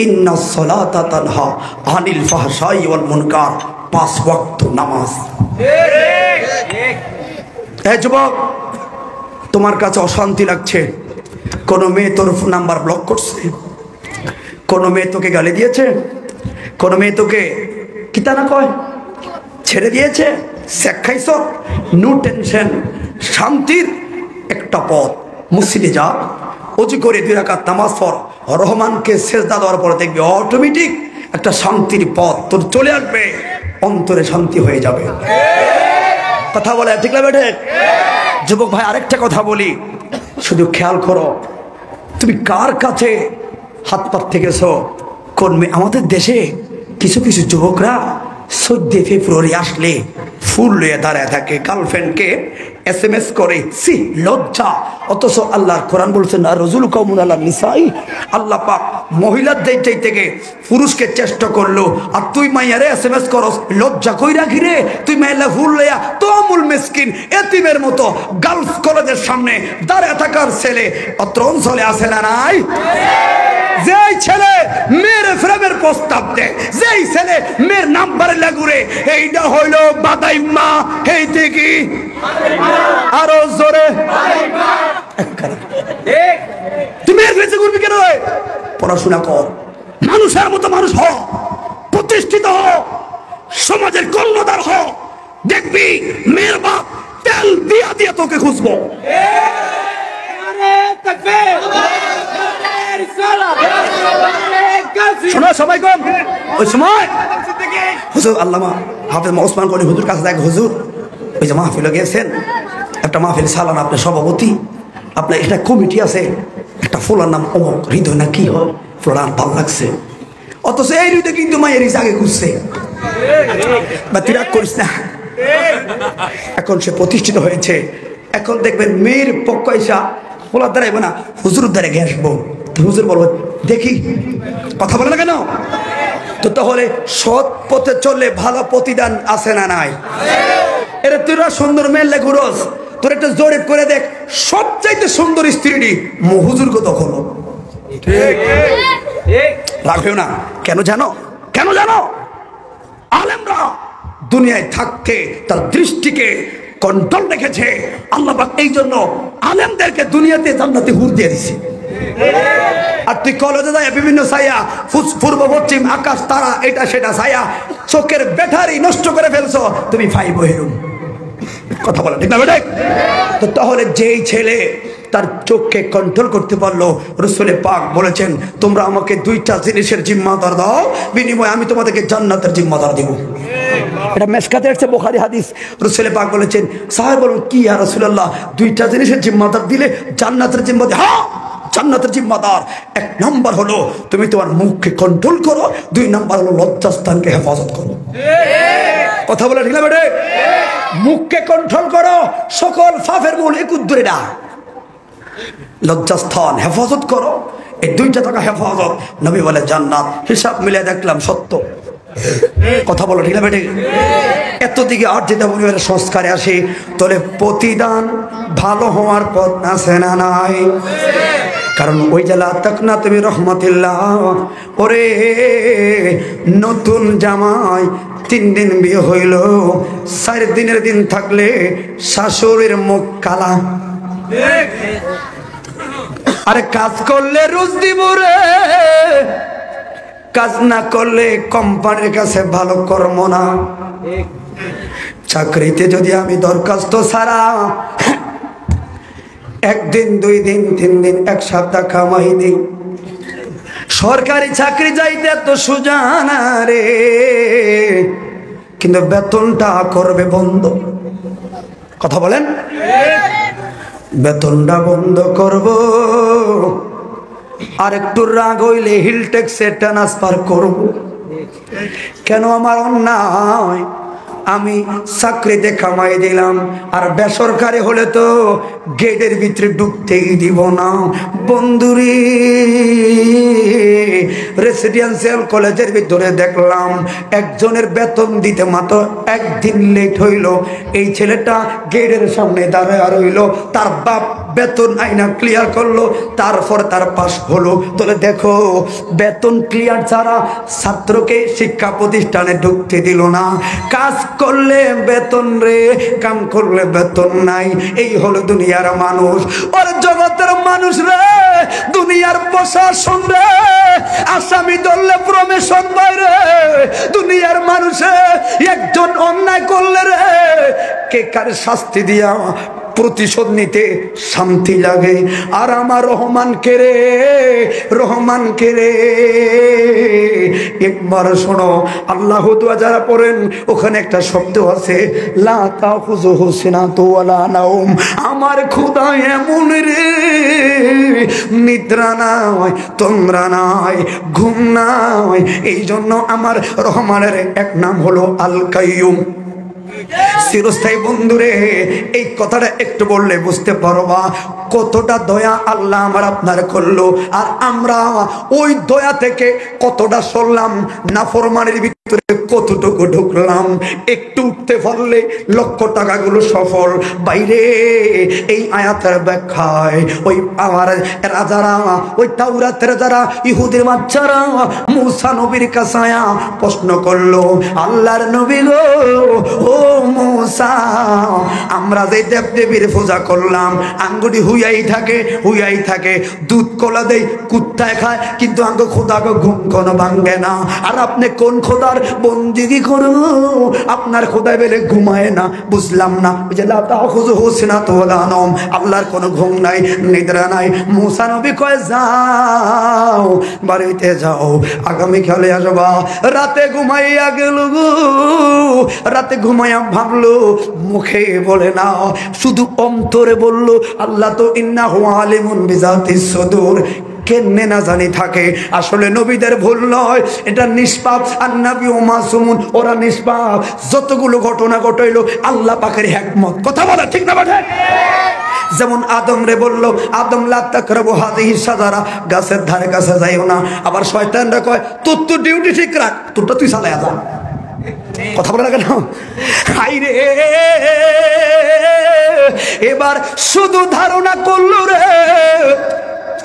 ইন্নাস সালাতা তানহা আনিল ফাহশাই ওয়াল মুনকার, 5 ওয়াক্ত নামাজ। এই যুবক, তোমার কাছে অশান্তি লাগছে, কোনো মেয়ে তোর নাম্বার ব্লক করছে, কোনো মেয়ে তোকে গালি দিয়েছে, কোনো মেয়ে তোকে কিতা না কয় ছেড়ে দিয়েছে, শেখ খাইছ, নো টেনশন, শান্তির একটা পথ, মসজিদে যা, অজু করে 2 রাকাত নামাজ পড়, রহমানকে সেজদা দেওয়ার পরে দেখবি অটোমেটিক একটা শান্তির পথ তোর চলে আসবে, অন্তরে শান্তি হয়ে যাবে। কথা বলে ঠিক না বেঠে? যুবক ভাই আরেকটা কথা বলি, শুধু খেয়াল করো, তুমি কার কাছে হাত পাততে গেছো? আমাদের দেশে কিছু কিছু যুবকরা 14 ফেব্রুয়ারি আসলে ফুল লয়ে দাঁড়ায় থাকে, গার্লফ্রেন্ডকে SMS করে, সি লজ্জা। অথচ আল্লাহর কোরআন বলছেন না, রজুল কওমুন আলা নিসাই, আল্লাহ পাক মহিলাদের থেকে পুরুষকে চেষ্টা করলো, আর তুই মাইয়ারে SMS করস, লজ্জা কই রাখি রে? তুই মাইলা ফুল লইয়া তোমুল মিসকিন এতিমের মতো গার্লস কলেজের সামনে দাঁড়ায় থাকার ছেলে অত্র অঞ্চলে আছে না নাই? যেই ছেলে মেয়ের প্রেমের প্রস্তাব দেয়, যেই ছেলে মেয়ের নাম্বারে লাগুরে, এইটা হইল বাদাইম্মা। এই থেকে আরো জোরে তুমি বেঁচে করবি কেন? পড়াশোনা কর, মানুষের মতো মানুষ হ, প্রতিষ্ঠিত হ, সমাজের কর্ণধার হ, দেখবি মেয়ের বাপ তেল দিয়া দিয়া তোকে খুঁজবো। শোনো সবাই কম, ওই সময় হুজুর আল্লামা হাফেজ ওসমান গনি হুজুর কাছে দেখ, হুজুর ওই যে মাহফিলে গেছেন, একটা মাহফিল সালান, আপনার সভাপতি, আপনার একটা কমিটি আছে, একটা ফুলার নাম অমক হৃদয় না কি হয়, ফুলার ভালো লাগছে, অথচ এই হৃদয় কিন্তু মায়ের আগে ঘুরছে। বা তুই রাগ করিস না, এখন সে প্রতিষ্ঠিত হয়েছে, এখন দেখবেন মেয়ের পক্ষ এসা ফুলার দ্বারাইব না, হুজুর দ্বারা গে আসবো, হুজুর বলবো দেখি, কথা বলে না কেন? তো তাহলে সৎ পথে চললে ভালো প্রতিদান আছে না নাই? এরা তোরা সুন্দর মেয়ে ঘুরস, তোর একটা জরিপ করে দেখ, সবচাইতে সুন্দর স্ত্রীটি হুজুর কো তখন রাখবেও না। কেন জানো? কেন জানো? আলেমরা দুনিয়ায় থাকতে তার দৃষ্টিকে কন্ট্রোল রেখেছে, আল্লাহ পাক এই জন্য আলেমদেরকে দুনিয়াতে জান্নাতে হুর দিয়ে দিছে। আর তুই কলেজে যায় বিভিন্ন ছায়া, পূর্ব পশ্চিম আকাশ তারা এটা সেটা ছায়া, চোখের ব্যাটারি নষ্ট করে ফেলছো, তুমি ফাইব হেরুম। কথা বলা ঠিক না বেটা? তো তাহলে যেই ছেলে তার চোখকে কন্ট্রোল করতে পারলো, রাসূল পাক বলেছেন তোমরা আমাকে 2টা জিনিসের জিম্মাদার দাও, বিনিময়ে আমি তোমাদেরকে জান্নাতের জিম্মাদার দিব। এটা মেশকাতে আছে, বুখারী হাদিস। রাসূল পাক বলেছেন, সাহাবা বলুন কি ইয়া রাসূলুল্লাহ, 2টা জিনিসের জিম্মাদার দিলে জান্নাতের জিম্মাদার? হ্যাঁ, জান্নাতের জিম্মাদার 1 নম্বর হলো তুমি তোমার মুখকে কন্ট্রোল করো, 2 নম্বর হলো লজ্জাস্থানকে হেফাজত করো। কথা বলে ঠিক না বেটে? মুখকে কন্ট্রোল করো, সকল পাপের মূল একুদ্দুরে না, লজ্জাস্থান হেফাজত করো, এই 2টা টাকা হেফাজত, নবী বলে জান্নাত। হিসাব মিলে দেখলাম সত্য। কথা বলো ঠিক না বেটে? এত দিকে আর যেটা পরিবারের সংস্কারে আসে, তাহলে প্রতিদান ভালো হওয়ার পথ আছে না নাই? কারণ ওই জেলা তাক না তুমি রহমাতিল্লাহ, ওরে নতুন জামাই 3 দিন বিয়ে হইল, 4 দিনের দিন থাকলে শাশুড়ির মুখ কালা, আরে কাজ করলে রোজ দিব রে, কাজ না করলে কোম্পানির কাছে ভালো কর্ম না। চাকরিতে যদি আমি দরখাস্ত ছাড়া 1 দিন 2 দিন 3 দিন 1 সপ্তাহ কামাই দিই, সরকারি চাকরি যাইতে এত সোজা না রে, কিন্তু বেতনটা করবে বন্ধ। কথা বলেন, বেতনটা বন্ধ করব, আর একটু রাগ হইলে হিল ট্যাক্সে ট্রান্সফার করব। কেন আমার অন্যায়? আমি চাকরিতে কামাই দিলাম, আর বেসরকারি হলে তো গেটের ভিতরে ঢুকতেই দিব না। বন্ধুরে, রেসিডেন্সিয়াল কলেজের ভিতরে দেখলাম একজনের বেতন দিতে মাত্র একদিন লেট হইল। এই ছেলেটা গেটের সামনে দাঁড়ায় রইল, তার বাপ বেতন আইনা ক্লিয়ার করলো, তারপর তার পাস হলো। তাহলে দেখো, বেতন ক্লিয়ার ছাড়া ছাত্রকে শিক্ষা প্রতিষ্ঠানে ঢুকতে দিল না। কাজ করলে বেতন রে, কাম করলে বেতন নাই। এই হলো দুনিয়ার মানুষ। ওর জগতের মানুষ রে, দুনিয়ার প্রশাসন রে, আসামি ধরলে প্রমেশন বাইরে। দুনিয়ার মানুষে একজন অন্যায় করলে রে, কে কার শাস্তি দিয়া প্রতিশোধ নিতে শান্তি লাগে। আর আমার রহমান কে রে, রহমান কে রে। একবার শোনো, আল্লাহ দোয়া যারা পড়েন ওখানে একটা শব্দ আছে, লা তাখুযুহু সিনাতুন ওয়ালা নাওম। আমার খোদা এমন রে, নিদ্রা নাই, তন্দ্রা নাই, ঘুম নাই। এই জন্য আমার রহমানের এক নাম হলো আল কাইয়ুম, চিরস্থায়ী। বন্ধুরে, এই কথাটা একটু বললে বুঝতে পারবা কতটা দয়া আল্লাহ আমার আপনার করলো, আর আমরা ওই দয়া থেকে কতটা সরলাম, নাফরমানের ভিতরে কতটুকু ঢুকলাম। একটু উঠতে পারলে লক্ষ টাকাগুলো সফল। বাইরে এই আয়াতের ব্যাখ্যায় ওই আমার রাজারা, ওই তাওরাতের যারা ইহুদির বাচ্চারা মুসা নবীর কাছে প্রশ্ন করলো, আল্লাহর নবী গো, ও মুসা, আমরা যে দেব দেবীর পূজা করলাম, আঙ্গুটি হুইয়াই থাকে, হুইয়াই থাকে, দুধ কলা দেই, কুত্তায় খায়, কিন্তু আঙ্গ খোদাকে ঘুম কোনো ভাঙ্গে না। আর আপনি কোন খোদার বন্দিগি করো? আপনার খোদায় বেলে ঘুমায় না। বুঝলাম না। আল্লাহর কোনো ঘুম নাই, নিদ্রা নাই। মুসা নবী কয়, যাও বাড়িতে যাও, আগামীকালে আসবা। রাতে ঘুমাইয়া গেল গো, রাতে ঘুমাইয়া ভাবলো, মুখে বলে না, শুধু অন্তরে বলল, আল্লাহ তো ইন্নাহু আলিমুন বিজাতিস সুদূর। কেনে না জানি থাকে। আসলে নবীদের ভুল নয়, এটা নিষ্পাপ। আর নবী ও মাসুমুন, ওরা নিষ্পাপ। যতগুলো ঘটনা ঘটাইলো আল্লাহ পাকের হিকমত। কথা বলে ঠিক না বাঠে? যেমন আদম রে বললো, আদম লা তাকরাবু হাযিহি শাজারা, গাছের ধারে কাছে যাইও না। আবার শয়তানরা কয়, তোর তো ডিউটি ঠিক রাখ, তোরটা তুই চালায়া যা। কথা বলে না কেন? হাইরে, এবার শুধু ধারণা করলো রে,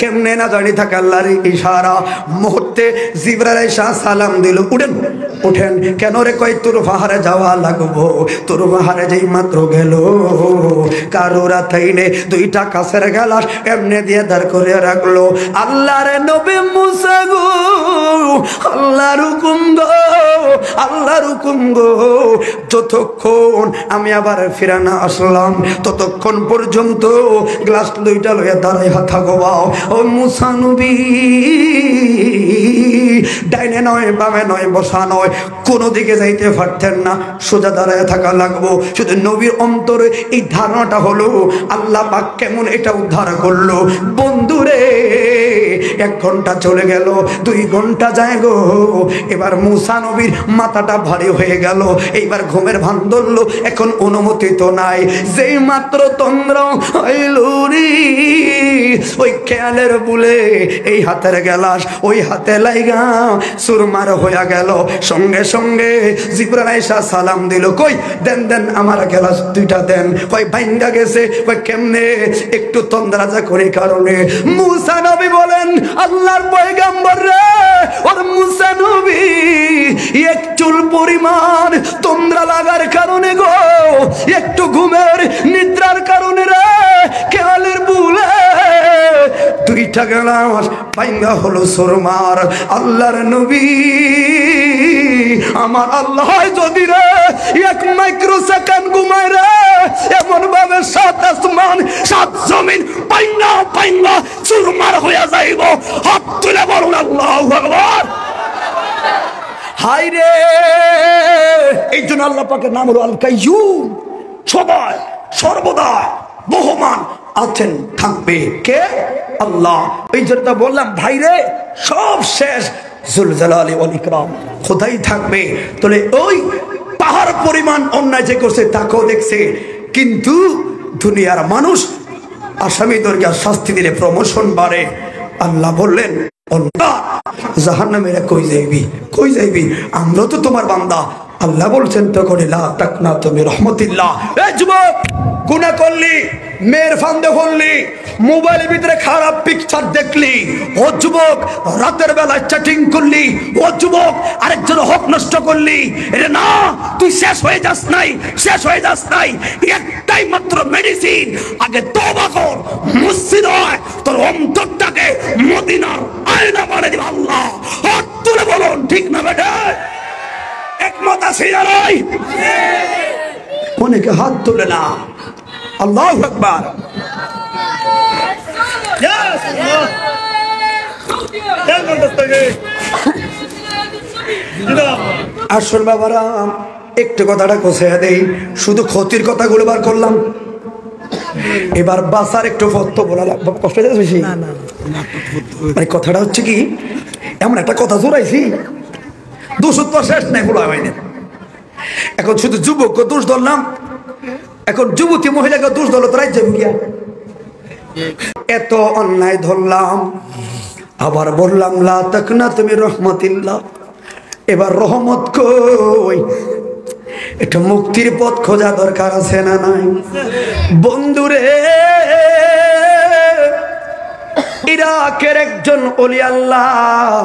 কেমনে না জানি থাকে আল্লাহর ইশারা। মুহূর্তে জিবরাইল আইসা সালাম দিল, উঠেন উঠেন। কেন রে? কয়, তোর পাহাড়ে যাওয়া লাগবো। তোর পাহাড়ে যেই মাত্র গেল, কারোরা থাইনে দুইটা কাছের গেলাস এমনি দিয়ে দাঁড় করে রাখলো। আল্লাহর নবী মুসা গো, আল্লাহর হুকুম গো, আল্লাহর হুকুম গো। যতক্ষণ আমি আবার ফিরে না আসলাম, ততক্ষণ পর্যন্ত গ্লাস দুইটা লইয়া দাঁড়াই থাকবাও। ও মুসা নবী, ডাইনে নয় বামে নয় বসা নয়, কোনো দিকে যাইতে পারতেন না, সোজা দাঁড়ায় থাকা লাগবো। শুধু নবীর অন্তরে এই ধারণাটা হলো, আল্লাহ পাক কেমন এটা উদ্ধার করলো। বন্ধুরে, 1 ঘন্টা চলে গেল, 2 ঘন্টা যায় গো। এবার মুসা নবীর মাথাটা ভারী হয়ে গেল, এইবার ঘুমের ভান ধরলো। এখন অনুমতি তো নাই। যেই মাত্র তন্দ্র হইল রে, ওই খেয়ালের বুলে এই হাতের গেলাস ওই হাতে লাইগা সুরমার হইয়া গেল। সঙ্গে সঙ্গে জিবরাইল আইসা সালাম দিল, কই দেন দেন আমার গেলাস দুইটা দেন। কই ভাঙ্গা গেছে। কই কেমনে? একটু তন্দ্রাজা করে কারণে। মুসা নবী বলেন, আল্লাহর পয়গম্বর রে, ওর মুসা নবী এক চুল পরিমাণ তন্দ্রা লাগার কারণে গো, একটু ঘুমের নিদ্রার কারণে রে, খেয়ালের বুলে দুইটা গেলাস ভাঙ্গা হলো সুরমার। আল্লাহর নবী, আমার আল্লাহ যদি রে 1 মাইক্রোসেকেন্ড ঘুমায় রে, এমন ভাবে 7 আসমান 7 জমিন পাইঙ্গা পাইঙ্গা চুরমার হইয়া যাইব। হাত তুলে বলুন আল্লাহু আকবার। হাই রে, এই জন্য আল্লাহ পাকের নাম হলো আল কাইয়ুম, সদয় সর্বদা বহমান আছেন, থাকবে কে? আল্লাহ। এই জন্য বললাম ভাইরে, সব শেষ, জুল জালালি ওয়াল ইকরাম খোদাই থাকবে। তাহলে ওই পাহাড় পরিমাণ অন্যায় যে করছে তাকেও দেখছে, কিন্তু দুনিয়ার মানুষ আসামিদেরকে শাস্তি দিলে প্রমোশন বাড়ে। আল্লাহ বললেন জাহান্নামীরা কই যাইবি, কই যাইবি, আমরা তো তোমার বান্দা। আল্লাহ বলছেন তখন লা তাকনাতু মির রাহমাতিল্লাহ। এই যুবক, গুনাহ করলি, মেয়ের ফান্দে পড়লি, মোবাইলের ভিতরে খারাপ পিকচার দেখলি, ও যুবক রাতের বেলায় চ্যাটিং করলি, ও যুবক আরেকজন হক নষ্ট করলি, এটা না, তুই শেষ হয়ে যাস নাই, শেষ হয়ে যাস নাই। একটাই মাত্র মেডিসিন, আগে তওবা কর, মসজিদ হয়, তোর অন্তরটাকে মদিনার আয়না বানিয়ে দিবে আল্লাহ। হাত তুলে বলুন ঠিক না বেটা? একমত আছে না নাই? অনেকে হাত তুলে না। আল্লাহু আকবার। Yes, Allah. Gel dastagi. আসল বাবারা, একটু কথাটা কোথায় দেই, শুধু ক্ষতির কথাগুলো বার করলাম, এবার বাসার একটু ফত্ত বলা লাগবে। কষ্ট হয়ে যাচ্ছে বেশি? মানে কথাটা হচ্ছে কি, এমন একটা কথা জোরাইছি, দোষ তো শেষ নাই, বলা হয়নি। এখন শুধু যুবককে দোষ ধরলাম, এখন যুবতী মহিলাকে দোষ ধরলো, তারাই যাবে গিয়া। এত অন্যায় ধরলাম, আবার বললাম লা তাকনাতু মির রাহমাতিল্লাহ। এবার রহমত কই? এটা মুক্তির পথ খোঁজা দরকার আছে না নাই? বন্ধুরে, ইরাকের একজন ওলি আল্লাহ,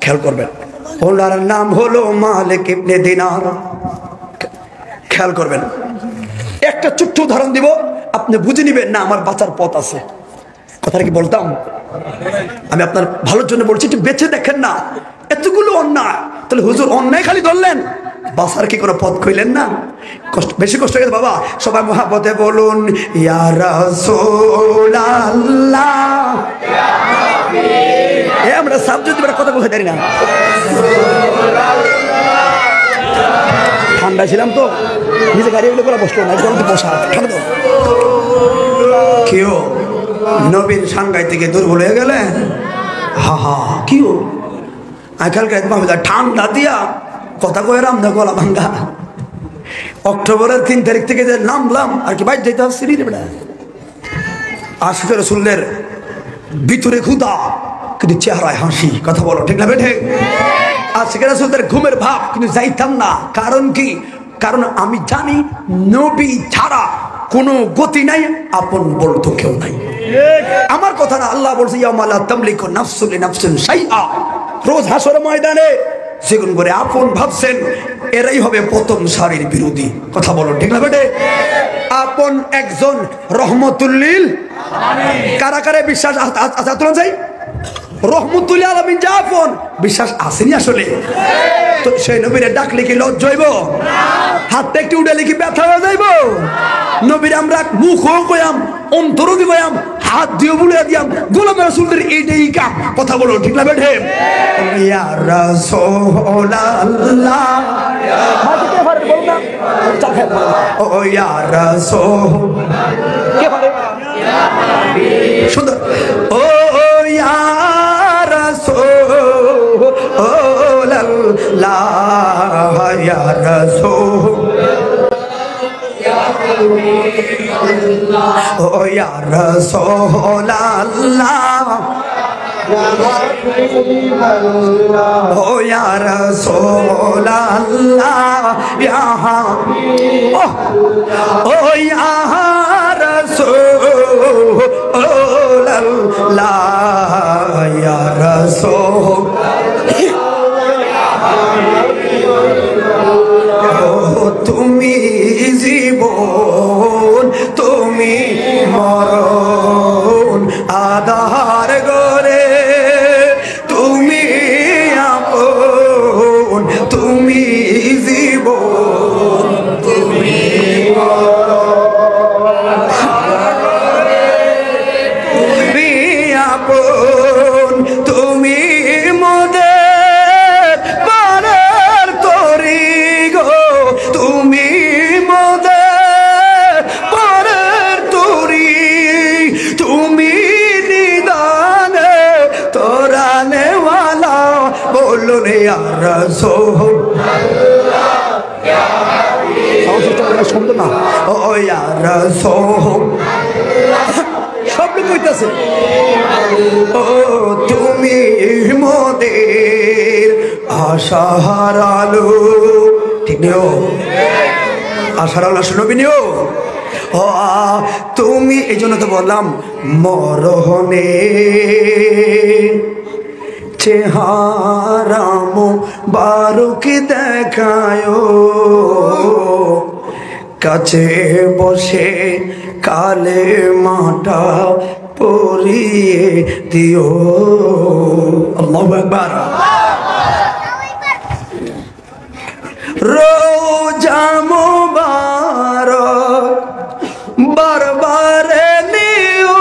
খেয়াল করবেন, ওনার নাম হলো মালিক ইবনে দিনার। খেয়াল করবেন, একটা ছোট্ট উদাহরণ দিব, আপনি বুঝে নিবেন না আমার বাঁচার পথ আছে। কথাটা কি বলতাম? আমি আপনার ভালোর জন্য বলছি, একটু বেঁচে দেখেন না, এতগুলো অন্যায়। তাহলে হুজুর অন্যায় খালি ধরলেন, বাঁচার কি কোনো পথ কইলেন না? কষ্ট, বেশি কষ্ট হয়ে গেছে বাবা। সবাই মহাব্বতে বলুন ইয়া রাসূলুল্লাহ। আমরা সাবজেক্ট দিবার কথা বলতে পারি না, ঠান্ডা ছিলাম তো, নিজে গাড়ি এগুলো করে বসলো না, গরম তো বসা ঠান্ডা। কেউ নবীর সাংঘাই থেকে দুর্বল হয়ে গেলে, হা হা কিও আজকালকার ঠান্ডা দিয়া কথা কয়ে রাম না, গলা ভাঙ্গা। অক্টোবরের 3 তারিখ থেকে যে নামলাম আর কি, বাইর যাইতে হচ্ছে আশিকের রাসূলের ভিতরে ক্ষুধা, কিন্তু চেহারায় হাসি। কথা বলো ঠিক না বেঠে? আশিকের রাসূলের ঘুমের ভাব, কিন্তু যাইতাম না। কারণ কি? কারণ আমি জানি নবী ছাড়া কোনো গতি নাই, আপন বলতো কেউ নাই। আমার কথা না, আল্লাহ বলছে ইয়াউমা লা তামলিকু নাফসুন লিনাফসিন শাইআ। রোজ হাসরের ময়দানে যেগুন করে আপন ভাবছেন, এরাই হবে প্রথম সারির বিরোধী। কথা বলো ঠিক না বেটে? আপন একজন রহমতুল লিল আলামিন। কারা কারা বিশ্বাস আছে? তুলন যাই, রহমতুল লিল আলামিন যা আপন, বিশ্বাস আসেনি আসলে? তো সেই নবীরে ডাকলে কি লজ্জা হইব? হাতটা একটু উঠালে কি ব্যথা হয়ে যাইব? নবীর আমরা মুখও কয়াম, অন্তরও দি কয়াম, হাত দিয়ে বুলে দিয়াম, গোলাম রাসূলদের এইটাই কাম। কথা বলো ঠিক না বেঠে? ইয়া রাসূলুল্লাহ, হাতে পারে বল না, ও ইয়া রাসূলুল্লাহ, কে পারে? সুন্দর, ও ইয়া রাসূলুল্লাহ, ইয়া রাসূল, ও ইয়া রাসূলুল্লাহ, ও ইয়া রাসূলুল্লাহ, ইয়া ও ইয়া রাসূলুল্লাহ, ইয়া রাসূল, তুমি জীবন, তুমি মরণ, আধার গরে তুমি আপন, তুমি জীবন, তুমি তুমি আপন, তুমি মোদের পারের তরি গো, তুমি মোদের পারের তরি রাসূল শুনতো না ও ইয়া রাসূল সব লোক কইতাছে ও তুমি মোদের আশার আলো ঠিক নেও আশার আলো শুনবি নিও ও তুমি এই জন্য তো বললাম মরহনে চেহারা মুবারক দেখায় কাছে বসে কালে মাটা পরিয়ে দিও আল্লাহু আকবার রোজা মুবারক বারবার নিও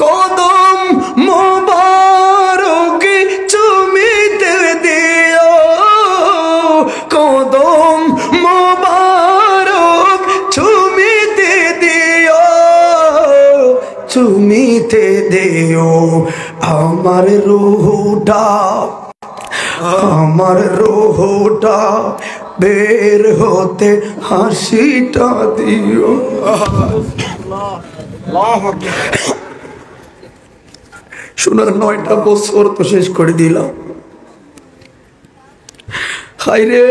কদম মুবারক চুমিতে দিও কদম মুবারক চুমিতে দিও চুমিতে দিও আমার রূহটা বের হতে হাসিটা দিও শোনার 9টা বছর তো শেষ করে দিলাম হায়রে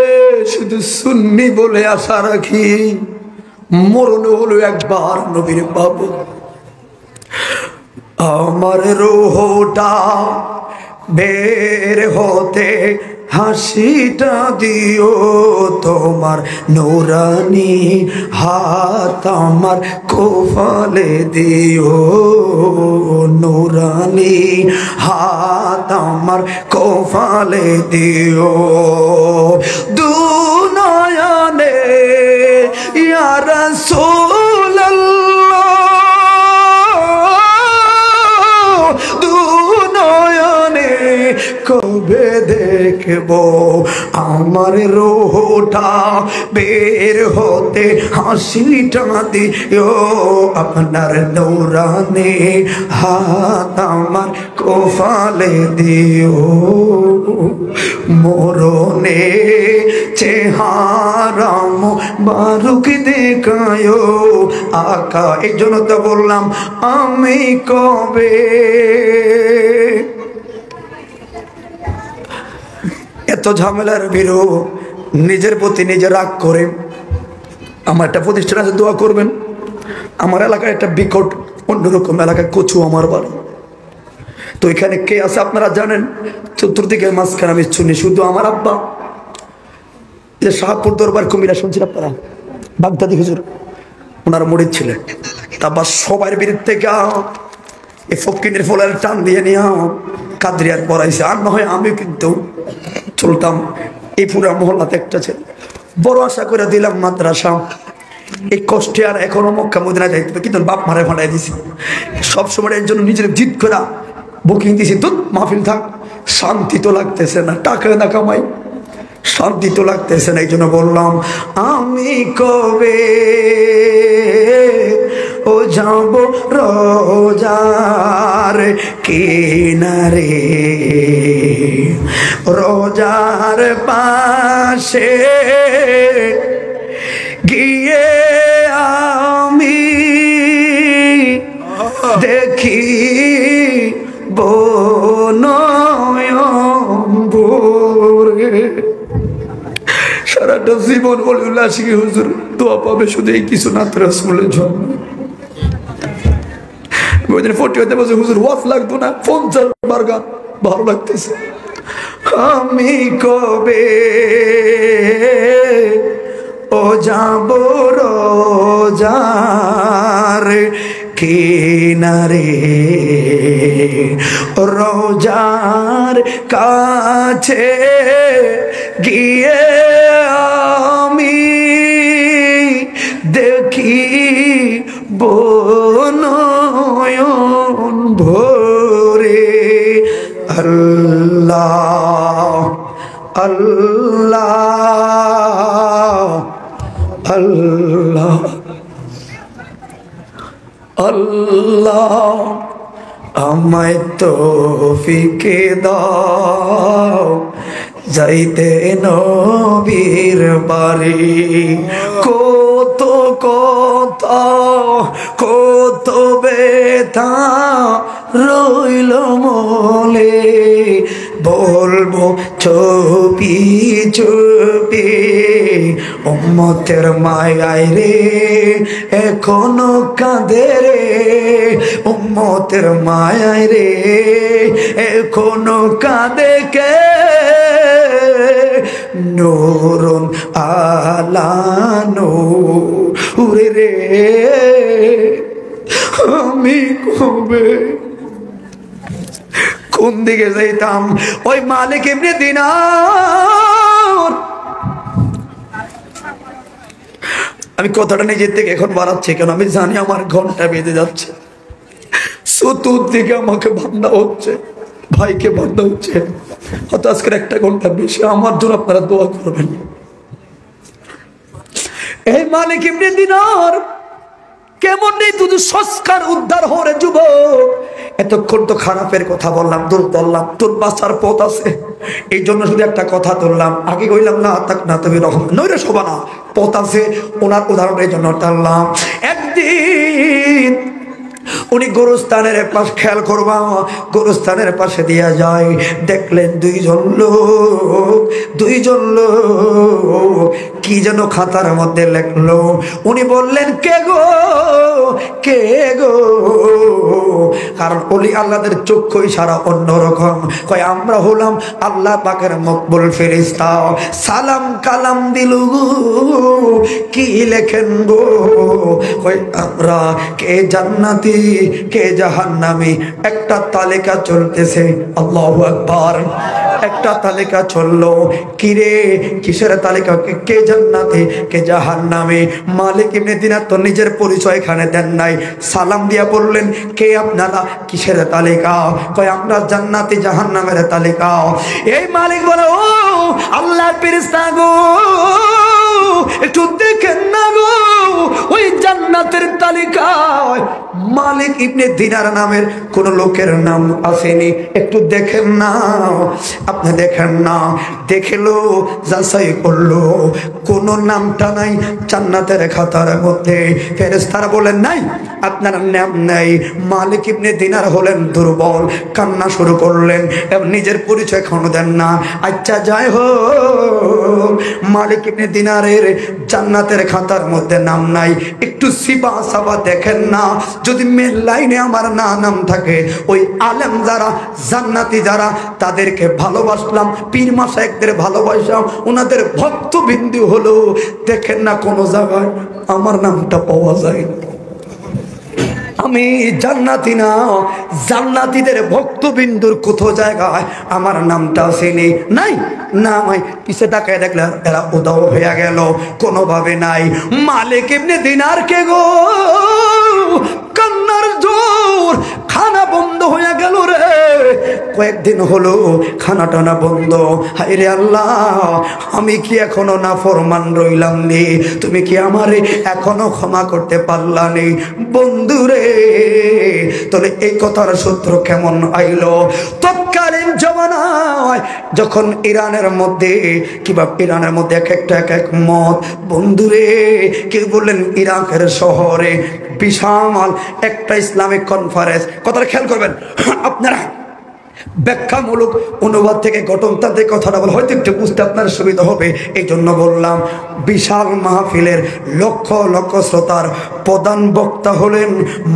শুধু সুন্নি বলে আশা রাখি মরণ হলো একবার নবীর পাবো আমার রূহটা বের হতে হাসিটা দিও তোমার নূরানি হাত আমার কপালে দিও নূরানি হাত আমার কপালে দিও দুনয়নে ইয়া রাসূলুল্লাহ দুনয়নে কবে দেখবো আমার রূহটা বের হতে হাসিটা দিও আপনার নূরানি হাত আমার কপালে দিও মরণে চেহারা মুবারক দেখায় আকা এই জন্য তো বললাম আমি কবে এত ঝামেলার ভিড়ও নিজের প্রতি নিজে রাগ করে আমার একটা প্রতিষ্ঠান আছে দোয়া করবেন আমার এলাকায় একটা বিকট অন্যরকম এলাকায় কচু আমার বাড়ি তো এখানে কে আছে আপনারা জানেন চতুর্দিকের মাঝখানে আমি শুনি শুধু আমার আব্বা যে শাহপুর দরবার কুমিরা শুনছেন আপনারা বাগদাদি হুজুর ওনার মুরিদ ছিলেন তারপর সবার বিরুদ্ধে থেকে এই ফকিনের ফলের টান দিয়ে নিয়ে কাদরিয়াত পড়াইছে আর না হয় আমি কিন্তু চলতাম এই পুরা মহল্লাতে একটা ছেলে বড় আশা করে দিলাম মাদ্রাসা এই কষ্টে আর এখনো মক্কা মদিনা যাইতে হবে কিন্তু বাপ মারে ফাটাই দিছি সবসময় এর জন্য নিজের জিদ করা বুকিং দিছি দুধ মাহফিল থাক শান্তি তো লাগতেছে না টাকা না কামাই শান্তি তো লাগতেছে না এই জন্য বললাম আমি কবে ও যাব রোজার কিনারে রোজার পাশে গিয়ে আমি দেখি বনয়ম্বরে সারাটা জীবন বলে উল্লাসী হুজুর দোয়া পাবে শুধু এই কিছু না রাসূলের জন্য হুজুর ওয়াজ লাগতো না 50 বার গান ভালো লাগতেছে আমি কবে ও যাব রোজার কিনারে রোজার কাছে গিয়ে আমি দেখি বনয়ন ভরে আল্লাহ আল্লাহ আল্লাহ আল্লাহ আমায় তৌফিক দাও যাইতে নবীর বাড়ি। কত কথা কত ব্যথা রইল মলে, বলবো চুপি চুপি উম্মতের মায়ায় রে এখনো কাঁদে রে, উম্মতের মায়ায় রে এখনো কাঁদে কে, নূরুন আলা নূর রে। আমি কবে কোন দিকে যাইতাম ওই মালিক ইবনে দিনার। আমি কথাটা নিজের থেকে এখন বাড়াচ্ছি কেন, আমি জানি আমার ঘন্টা বেজে যাচ্ছে, চতুর্দিকে আমাকে বান্ধা হচ্ছে, ভাইকে বান্ধা হচ্ছে, হয়তো আজকের একটা ঘন্টা বেশি। আমার জন্য আপনারা দোয়া করবেন। এই মালিক ইবনে দিনার কেমন নেই তুই সংস্কার উদ্ধার হরে যুবক। এতক্ষণ তো খারাপের কথা বললাম, দূর বললাম, তোর বাঁচার পথ আছে, এই জন্য শুধু একটা কথা তুললাম। আগে কইলাম না তাক না তুমি রহম নইরে শোভা না, পথ আছে, ওনার উদাহরণের জন্য টানলাম। একদিন উনি গোরস্থানের পাশ, খেয়াল করবা, গোরস্থানের পাশে দিয়া যায়, দেখলেন দুইজন লোক কি যেন খাতার মধ্যে লেখলো। উনি বললেন কে গো কে গো, কারণ ওলি আল্লাহদের চক্ষু ইশারা অন্যরকম। কয় আমরা হলাম আল্লাহ পাকের মকবুল ফেরেশতা। সালাম কালাম দিলু কি লেখেন গো, কয় আমরা কে জান্নাতি কে জাহান্নামী, একটা তালিকা চলতেছে। আল্লাহু আকবার। একটা তালিকা চললো, কিরে কিসের তালিকা, কে জান্নাতি কে জাহান্নামী। মালিক ইবনে দিনার তো নিজের পরিচয় এখানে দেন নাই, সালাম দিয়া বললেন কে আপনারা, কিসের তালিকা, কয় আমরা জান্নাতি জাহান্নামের তালিকা। এই মালিক বলে ও আল্লাহর ফেরেশতা গো, একটু দেখেন না গো ওই জান্নাতের তালিকায় মালিক ইবনে দিনার নামের কোন লোকের নাম আসেনি, একটু দেখেন না। আপনি দেখেন না, দেখলো যাচাই করলো কোন নামটা নাই জান্নাতের খাতার মধ্যে। ফেরেশতারা বলেন নাই, আপনার নাম নাই। মালিক ইবনে দিনার হলেন দুর্বল, কান্না শুরু করলেন, নিজের পরিচয় এখনো দেন না। আচ্ছা যাই হোক, মালিক ইবনে দিনারের জান্নাতের খাতার মধ্যে নাম নাই, একটু সিবা সাবা দেখেন না, যদি মেন লাইনে আমার নাম থাকে, ওই আলেম যারা জান্নাতি যারা তাদেরকে ভালোবাসলাম, পীর মাশায়েখদের ভালোবাসলাম, ওনাদের ভক্তবিন্দু হলো, দেখেন না কোন জায়গায় আমার নামটা পাওয়া যায় না। আমি জান্নাতি না, জান্নাতীদের ভক্তবিন্দুর কোথাও জায়গায় আমার নামটা আসেনি, নাই নাই। পিছে তাকায় দেখলে এরা উদাও হয়ে গেল, কোনোভাবে নাই। মালিক ইবনে দিনার কে গো, কান্নার জোর, খানা বন্ধ হয়ে গেল রে, কয়েকদিন হলো খানা টানা বন্ধ। হায় রে আল্লাহ, আমি কি এখনো নাফরমান রইলাম নি, তুমি কি আমারে এখনো ক্ষমা করতে পারলা নি বন্ধু রে। তাহলে এই কথার সূত্র কেমন আইলো, তৎকালীন জমানায় যখন ইরানের মধ্যে কিংবা ইরানের মধ্যে এক এক মত বন্ধুরে, কেউ বললেন ইরাকের শহরে বিশাল একটা ইসলামিক কনফারেন্স। কথাটা খেয়াল করবেন আপনারা, ব্যাখ্যামূলক অনুবাদ থেকে গঠনতান্ত্রিক কথাটা বলে হয়তো একটু বুঝতে আপনার সুবিধা হবে, এই জন্য বললাম। বিশাল মাহফিলের লক্ষ লক্ষ শ্রোতার প্রধান বক্তা হলেন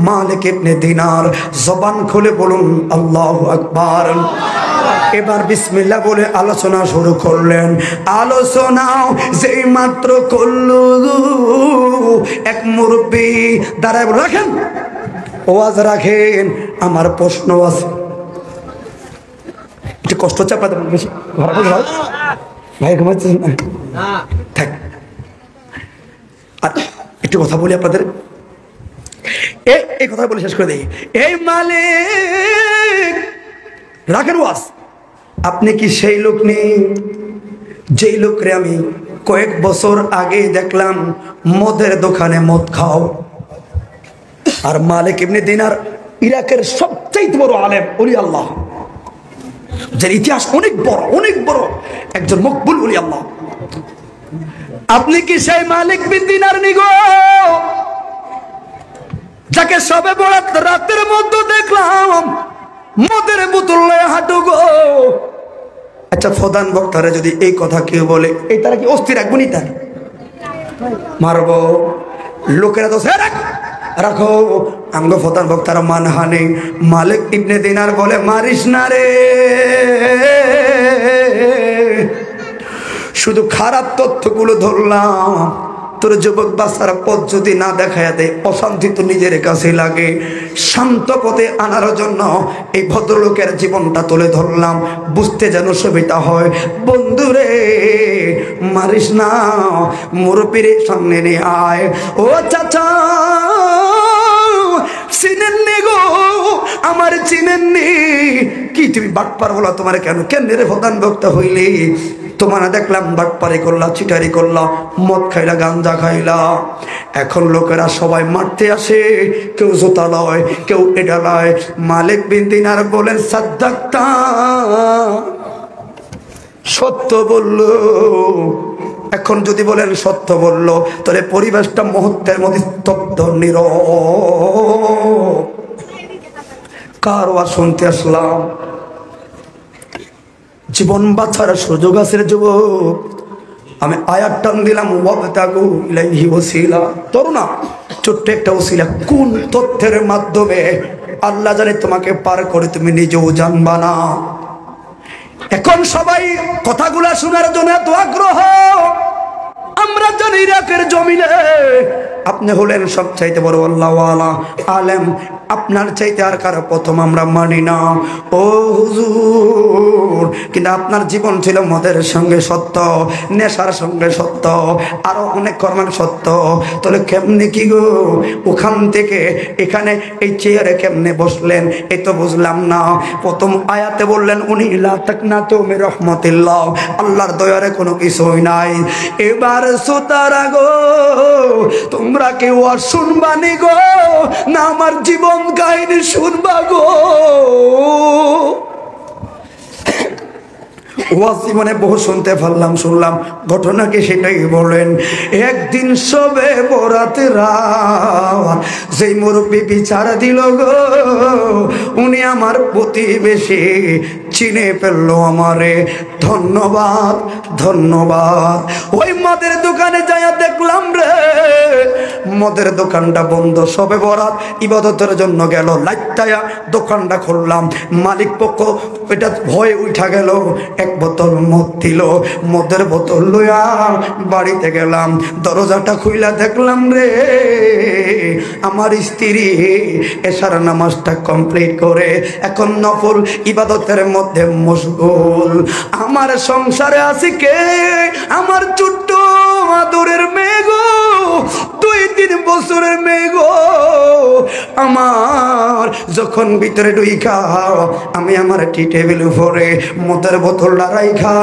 মালিক ইবনে দিনার। জবান খুলে বলুন আল্লাহু আকবার। এবার বিসমিল্লাহ বলে আলোচনা শুরু করলেন। আলোচনাও যেই মাত্র করলো, এক মুরব্বী দাঁড়ায় রাখেন, ওয়াজ রাখেন, আমার প্রশ্ন আছে। একটু কষ্ট হচ্ছে আপনাদের বেশি, ভাই ঘুমাচ্ছেন না, থাক। আর একটু কথা বলি আপনাদের, এই কথা বলে শেষ করে দিই। এই মালিক রাখেন ওয়াজ, আপনি কি সেই লোক নেই যেই লোকরে আমি কয়েক বছর আগে দেখলাম মদের দোকানে মদ খাও, আর মালিক ইবনে দিনার ইরাকের সবচাইতে বড় আলেম ওলি আল্লাহ, যার ইতিহাস অনেক বড় একজন মকবুল ওলি আল্লাহ। আপনি কি সেই মালিক বিন দিনার নিগো যাকে সবে বরাত রাতের মধ্যে দেখলাম মদের বোতল লয়ে হাঁটু গো? আচ্ছা, প্রধান বক্তারা যদি এই কথা কেউ বলে, এই তারা কি অস্থির রাখবো নি? তার মারবো। লোকেরা তো রাখো, আমগো প্রধান বক্তারা মানহানে। মালিক ইবনে দিনার বলে, মারিস না রে, শুধু খারাপ তথ্যগুলো ধরলাম। তোর যুবক বাচ্চার পথ যদি না দেখায় দেয়, অশান্তি তো নিজের কাছে লাগে। শান্ত পথে আনার জন্য এই ভদ্রলোকের জীবনটা তুলে ধরলাম, বুঝতে যেন সুবিধা হয়। বন্ধুরে, মারিস না, মুরব্বির সামনে নিয়ে আয়। ও চাচা, চিনেননি গো, আমার চিনেননি কি? তুমি বাটপার বলা, তোমার কেন রে প্রধান বক্তা হইলি? তোমার দেখলাম বাটপারি করলা, চিটারি করলা, মদ খাইলা, গাঞ্জা খাইলা। এখন লোকেরা সবাই মারতে আসে, কেউ জোতা লয়, কেউ এটা লয়। মালিক বিন দিনার বলেন, সাদ্দাক্তা, সত্য বলল। এখন যদি বলেন সত্য বলল, তাহলে পরিবেশটা মুহূর্তের মধ্যে স্তব্ধ, নীরব। কার ওয়াজ শুনতে আসলাম? জীবন বাঁচার সুযোগ আছে যুবক। আমি আয়াত টান দিলাম, ওয়াবতাগু ইলাইহি ওয়াসিলা। তরুণা, ছোট্ট একটা ওসিলা, কোন তথ্যের মাধ্যমে আল্লাহ জানে তোমাকে পার করে তুমি নিজেও জানবা না। এখন সবাই কথাগুলা শোনার জন্য এত আগ্রহ। আমরা জানি ইরাকের জমিনে আপনি হলেন সবচাইতে বড় আল্লাহওয়ালা আলেম, আপনার চাইতে আর কারো প্রথম আমরা মানি না ও হুজুর। কিন্তু আপনার জীবন ছিল মদের সঙ্গে সত্য, নেশার সঙ্গে সত্য, আরো অনেক কর্মের সত্য। তাহলে কেমনে কি গো ওখান থেকে এখানে এই চেয়ারে কেমনে বসলেন? এই তো বুঝলাম না। প্রথম আয়াতে বললেন, উনি লা তাকনাতু মির রাহমাতিল্লাহ, আল্লাহর দয়ারে কোনো কিছুই নাই। এবার সুতারা গো, তোমরা কেউ আর শুনবানি গো না আমার জীবন কাহিনী শুনবা গো? ওয়াজ জীবনে বহু শুনতে পারলাম, শুনলাম, ঘটনাকে সেটাই বলেন। একদিন সবে বরাতে রাত যেই মুরব্বী বিচার দিল গো, উনি আমার প্রতিবেশী, চিনে ফেললো আমারে। ধন্যবাদ, ধন্যবাদ। ওই মদের দোকানে যাইয়া দেখলাম রে, মদের দোকানটা বন্ধ। সবে বরাত ইবাদতের জন্য গেল, লাইটায়া দোকানটা খুললাম। মালিক পক্ষ এটা ভয়ে উঠা গেল, এক বোতল মদ দিল। মদের বোতল লইয়া বাড়িতে গেলাম, দরজাটা খুইলা দেখলাম রে আমার স্ত্রী এশার নামাজটা কমপ্লিট করে এখন নফল ইবাদতের মধ্যে মশগুল। আমার সংসারে আছি কে? আমার ছোট্ট আদরের মেয়ে গো, 2-3 বছরের মেয়ে গো। আমার যখন ভিতরে ঢুইকা আমি আমার টি টেবিল উপরে মদের বোতলটা রাইখা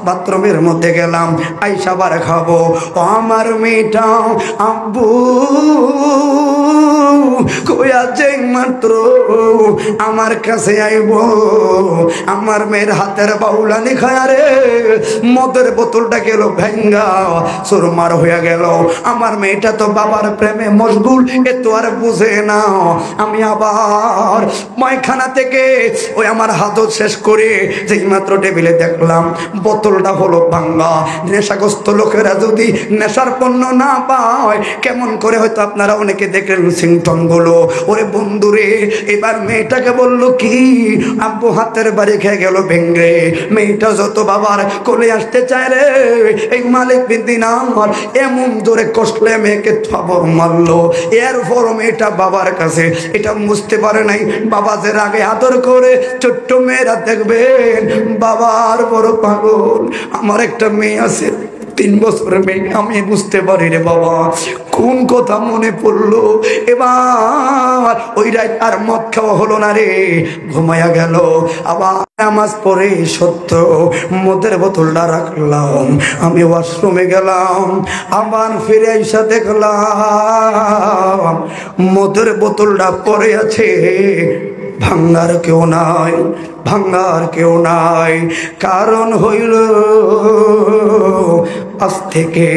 বাথরুমের মধ্যে গেলাম, আইসা বার খাবো। ও আমার মেয়েটা আব্বু কইয়া যে মাত্র আমার কাছে আইব, আমার মেয়ের হাতের বাউলানি খায়া রে মদের বোতলটা গেল ভেঙ্গা, চুরমার হইয়া গেল। আমার মেয়েটা তো বাবার প্রেমে মশগুল, এ তো আর বুঝে না। আমি আবার ময়খানা থেকে ওই আমার হাতত শেষ করে যেই মাত্র টেবিলে দেখলাম বোতলটা হলো ভাঙ্গা। নেশাগ্রস্ত লোকেরা যদি নেশার পণ্য না পায় কেমন করে, হয়তো আপনারা অনেকে দেখলেন সিংটন গুলো। ওরে বন্ধুরে, এবার মেয়েটাকে বললো কি, আব্বু হাতের বাড়ি খেয়ে গেল ভেঙ্গে। মেয়েটা যত বাবার কোলে আসতে চায় রে, এই মালিক বিন দিনার এমন জোরে কষলে মেয়েকে থাবর মারলো। এরপর মেয়েটা বাবার কাছে এটা বুঝতে পারে নাই, বাবা যে আগে আদর করে। ছোট্ট মেয়েরা দেখবেন বাবার বড় পাগল। আমার একটা মেয়ে আছে, 3 বছরের মেয়ে। আমি বুঝতে পারি রে বাবা কোন কথা মনে পড়লো। এবার ওই রাত আর মদ খাওয়া হলো না রে, ঘুমায়া গেল। আবার নামাজ পড়ে সত্য মদের বোতলটা রাখলাম, আমি ওয়াশরুমে গেলাম, আবার ফিরে এসে দেখলাম মদের বোতলটা পড়ে আছে, ভাঙ্গার কেউ নাই, ভাঙ্গার কেউ নাই। কারণ হইল আজ থেকে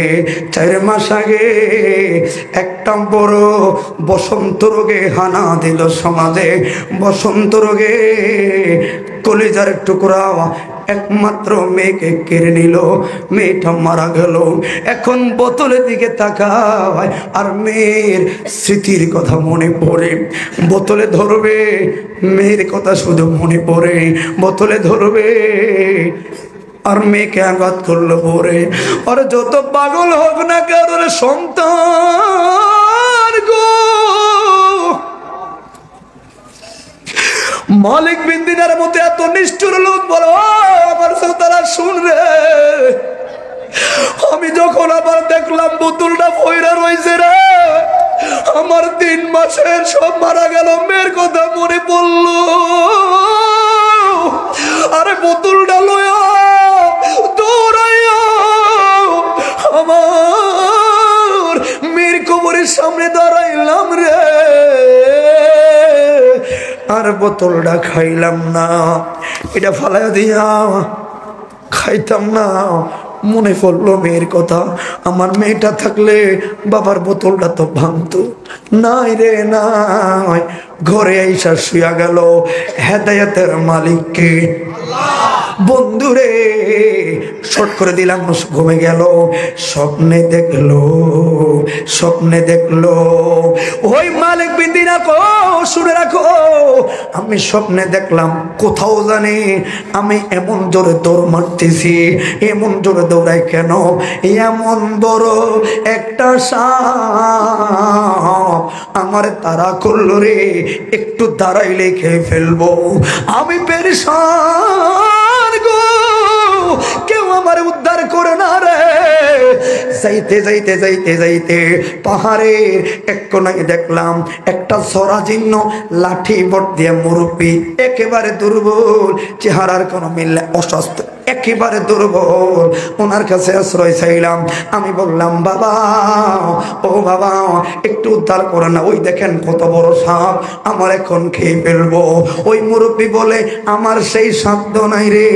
4 মাস আগে একটা বড় বসন্ত রোগে হানা দিল সমাজে। বসন্ত রোগে কলিজার টুকরা একমাত্র মেয়েকে কেড়ে নিল, মেয়েটা মারা গেল। এখন বোতলের দিকে তাকায় আর মেয়ের স্মৃতির কথা মনে পড়ে। বোতলে ধরবে, মেয়ের কথা শুধু মনে পড়ে, বোতলে ধরবে আর মেয়েকে আঘাত করলো পরে। আর যত পাগল হোক না কারোর সন্তান গো, মালিক বিন দিনার মতো এত নিষ্ঠুর লোক বলো আমার তারা শুন রে। আমি যখন আবার দেখলাম বোতলটা পয়রা রয়েছে রে, আমার 3 মাসের সব মারা গেল, মেয়ের কথা মনে পড়লো। আরে বোতলটা লয়া দৌড়াইয়া আমার মেয়ের কবরের সামনে দাঁড়াইলাম রে। আর বোতলটা খাইলাম না, এটা ফালাইয়া দিয়া খাইতাম না। মনে পড়লো মেয়ের কথা, আমার মেয়েটা থাকলে বাবার বোতলটা তো ভাঙতো। নাই রে নাই, ঘরে আইসা শুয়া গেল। হেদায়েতের মালিককে বন্ধুরে শর্ট করে দিলাম, ঘুমে গেল। স্বপ্নে দেখলো, স্বপ্নে দেখলো ওই মালিক বিন দিনার কো শুনে রাখো, আমি স্বপ্নে দেখলাম কোথাও জানি আমি এমন জোরে দৌড় মারতেছি। এমন জোরে দৌড়াই কেন? এমন বড় একটা সাপ আমার তারা করলো রে, একটু দাঁড়াইলে খেয়ে ফেলবো। আমি পেরেশান গো, কেউ আমার উদ্ধার করে না রে। যাইতে যাইতে যাইতে যাইতে পাহাড়ের এক কোনায় দেখলাম একটা সরাজীর্ণ লাঠি বট দিয়ে মুরব্বী, একেবারে দুর্বল, চেহারার কোনো মিল, অসুস্থ, একেবারে দুর্বল। ওনার কাছে আশ্রয় চাইলাম। আমি বললাম বাবা, ও বাবা একটু উদ্ধার করে না, ওই দেখেন কত বড় সাপ, আমার এখন খেয়ে ফেলবো। ওই মুরব্বী বলে আমার সেই সাধ্য নাই রে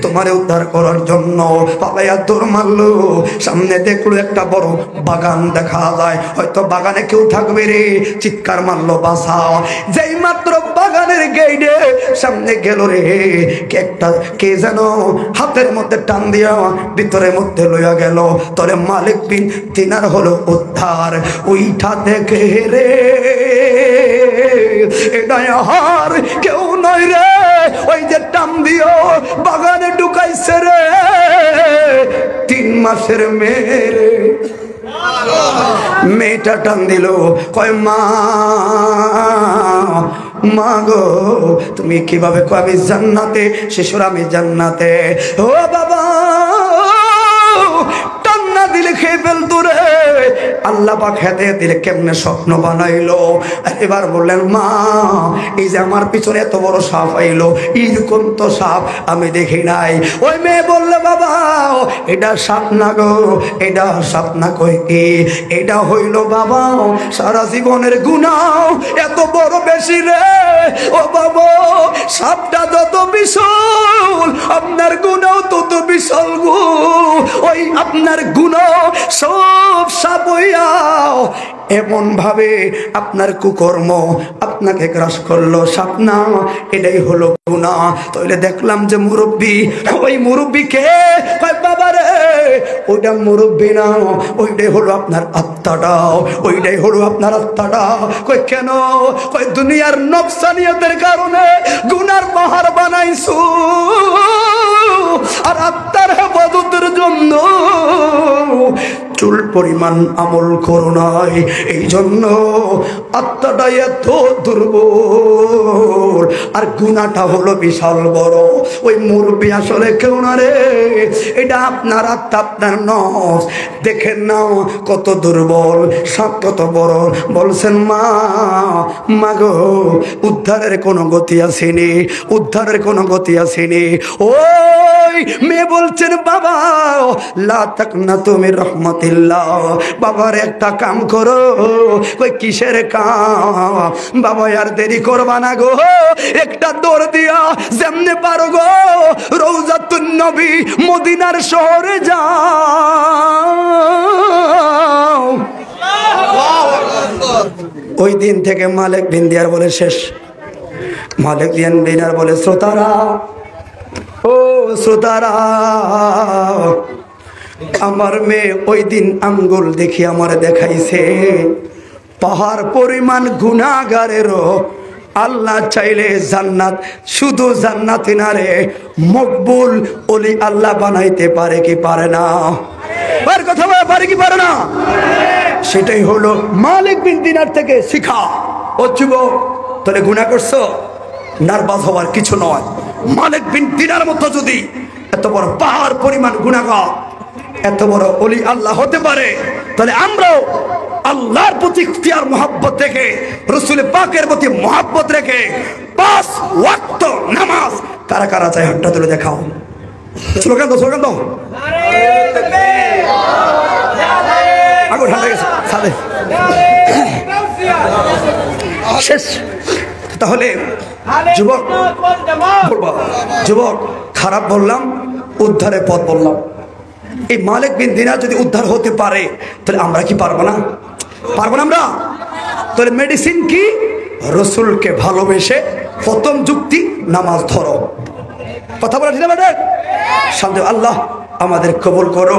তোমার উদ্ধার করার জন্য। পালাইয়া দৌড় মারলো, সামনে দেখলো একটা বড় বাগান দেখা যায়, হয়তো বাগানে কেউ থাকবে রে, চিৎকার মারলো বাঁচাও। যেই মাত্র বাগানের গেইটে সামনে গেল রে, কে যেন হাতের মধ্যে টান দিয়া ভিতরের মধ্যে লইয়া গেল। তবে মালিক বিন দিনার হলো উদ্ধার। ওইটা দেখে রে এটা আর কেউ নয় রে, ওই যে টান দিও বাগানে ঢুকাইছে রে 3 মাসের মেয়ে রে। মেয়েটা টান দিল, কয় মা, মা গো তুমি কিভাবে? কয় আমি জান্নাতে, শিশুর আমি জান্নাতে। ও বাবা, টান্না দিলে খেয়ে ফেলতো রে। আল্লাহ পাক খেতে দিলে কেমনে স্বপ্ন বানাইলো। এবার বললেন মা, এই যে আমার পিছনে এত বড় সাপ আইলো, এরকম তো সাপ আমি দেখি নাই। ওই মেয়ে বললে বাবা এটা সাপ না গো, এটা সাপ না। কই কি? এটা হইল বাবা সারা জীবনের গুনাহ এত বড় বেশি রে। ও বাবা, সাপটা যত বিশাল আপনার গুনাহ তত বিশাল গো। ওই আপনার গুনাহ সব সাপ হইয়া এমন ভাবে আপনার কুকর্ম আপনাকে গ্রাস করলো, সাপ না, এটাই হলো গুনাহ। তাহলে দেখলাম যে মুরব্বী, ওই মুরব্বীকে কয় বাবা রে ওইটা মুরব্বী না, ওইটাই হলো আপনার আত্মাটা, ওইটাই হলো আপনার আত্মাটা। কই কেন? কই দুনিয়ার নফসানিয়তের কারণে গুনার পাহাড় বানাইছো, আর আত্মার হেফাজতের জন্য বিন্দুল পরিমাণ আমল করো নাই, এই জন্য আত্মাটা এত দুর্বল আর গুনাহটা হলো বিশাল বড়। ওই মুরব্বি আসলে কেউ না রে, এটা আপনার আত্মা, আপনার নফস। দেখেন না কত দুর্বল, সাপ কত বড়। বলছেন মা গো, উদ্ধারের কোনো গতি আসেনি, উদ্ধারের কোনো গতি আসেনি। ওই মেয়ে বলছেন বাবা লা তাকনাতু মির রাহমাতিল্লাহ, বাবার একটা কাম করো। কই কিসের কাম? বাবা আর দেরি করবা না গো, একটা দৌড় দিয়া যেমনে পারো গো রওজাতুন নবী মদিনার শহরে যাও। ওই দিন থেকে মালিক বিন দিনার বলে শেষ। মালিক বিন দিনার বলে শ্রোতারা, ও শ্রোতারা, আমার মেয়ে ওই দিন আঙ্গুল দেখি আমার দেখাইছে, পাহাড় পরিমাণ গুনাহগারেরও আল্লাহ চাইলে জান্নাত, শুধু জান্নাতি না রে, মকবুল ওলি আল্লাহ বানাইতে পারে কি পারে না? আর কথা বলা পারে কি পারে না? সেটাই হলো মালিক বিন দিনার থেকে শিখা। ও যুবক, তাহলে গুনাহ করছো, নার্ভাস হওয়ার কিছু নয়। মালিক বিন দিনার মতো যদি এত বড় পাহাড় পরিমাণ গুনাহগার, এত বড় ওলি আল্লাহ হতে পারে, তাহলে আমরাও আল্লাহর প্রতি ইখতিয়ার মহব্বত রেখে, রাসূল পাকের প্রতি মহব্বত রেখে 5 ওয়াক্ত নামাজ কারা কারা চাই হাতটা তুলে দেখাও। স্লোগান দাও, স্লোগান দাও। আগুন ঠান্ডা গেছে সাদে শেষ। তাহলে যুবক বলবো, যুবক খারাপ বললাম, উদ্ধারের পথ বললাম। এই মালিক বিন দিনার যদি উদ্ধার হতে পারে, তাহলে আমরা কি পারবো না? পারবো না আমরা? তাহলে মেডিসিন কি? রসুলকে ভালোবেসে প্রথম যুক্তি নামাজ ধরো। কথা বলা ঠিক না? আল্লাহ আমাদের কবুল করো।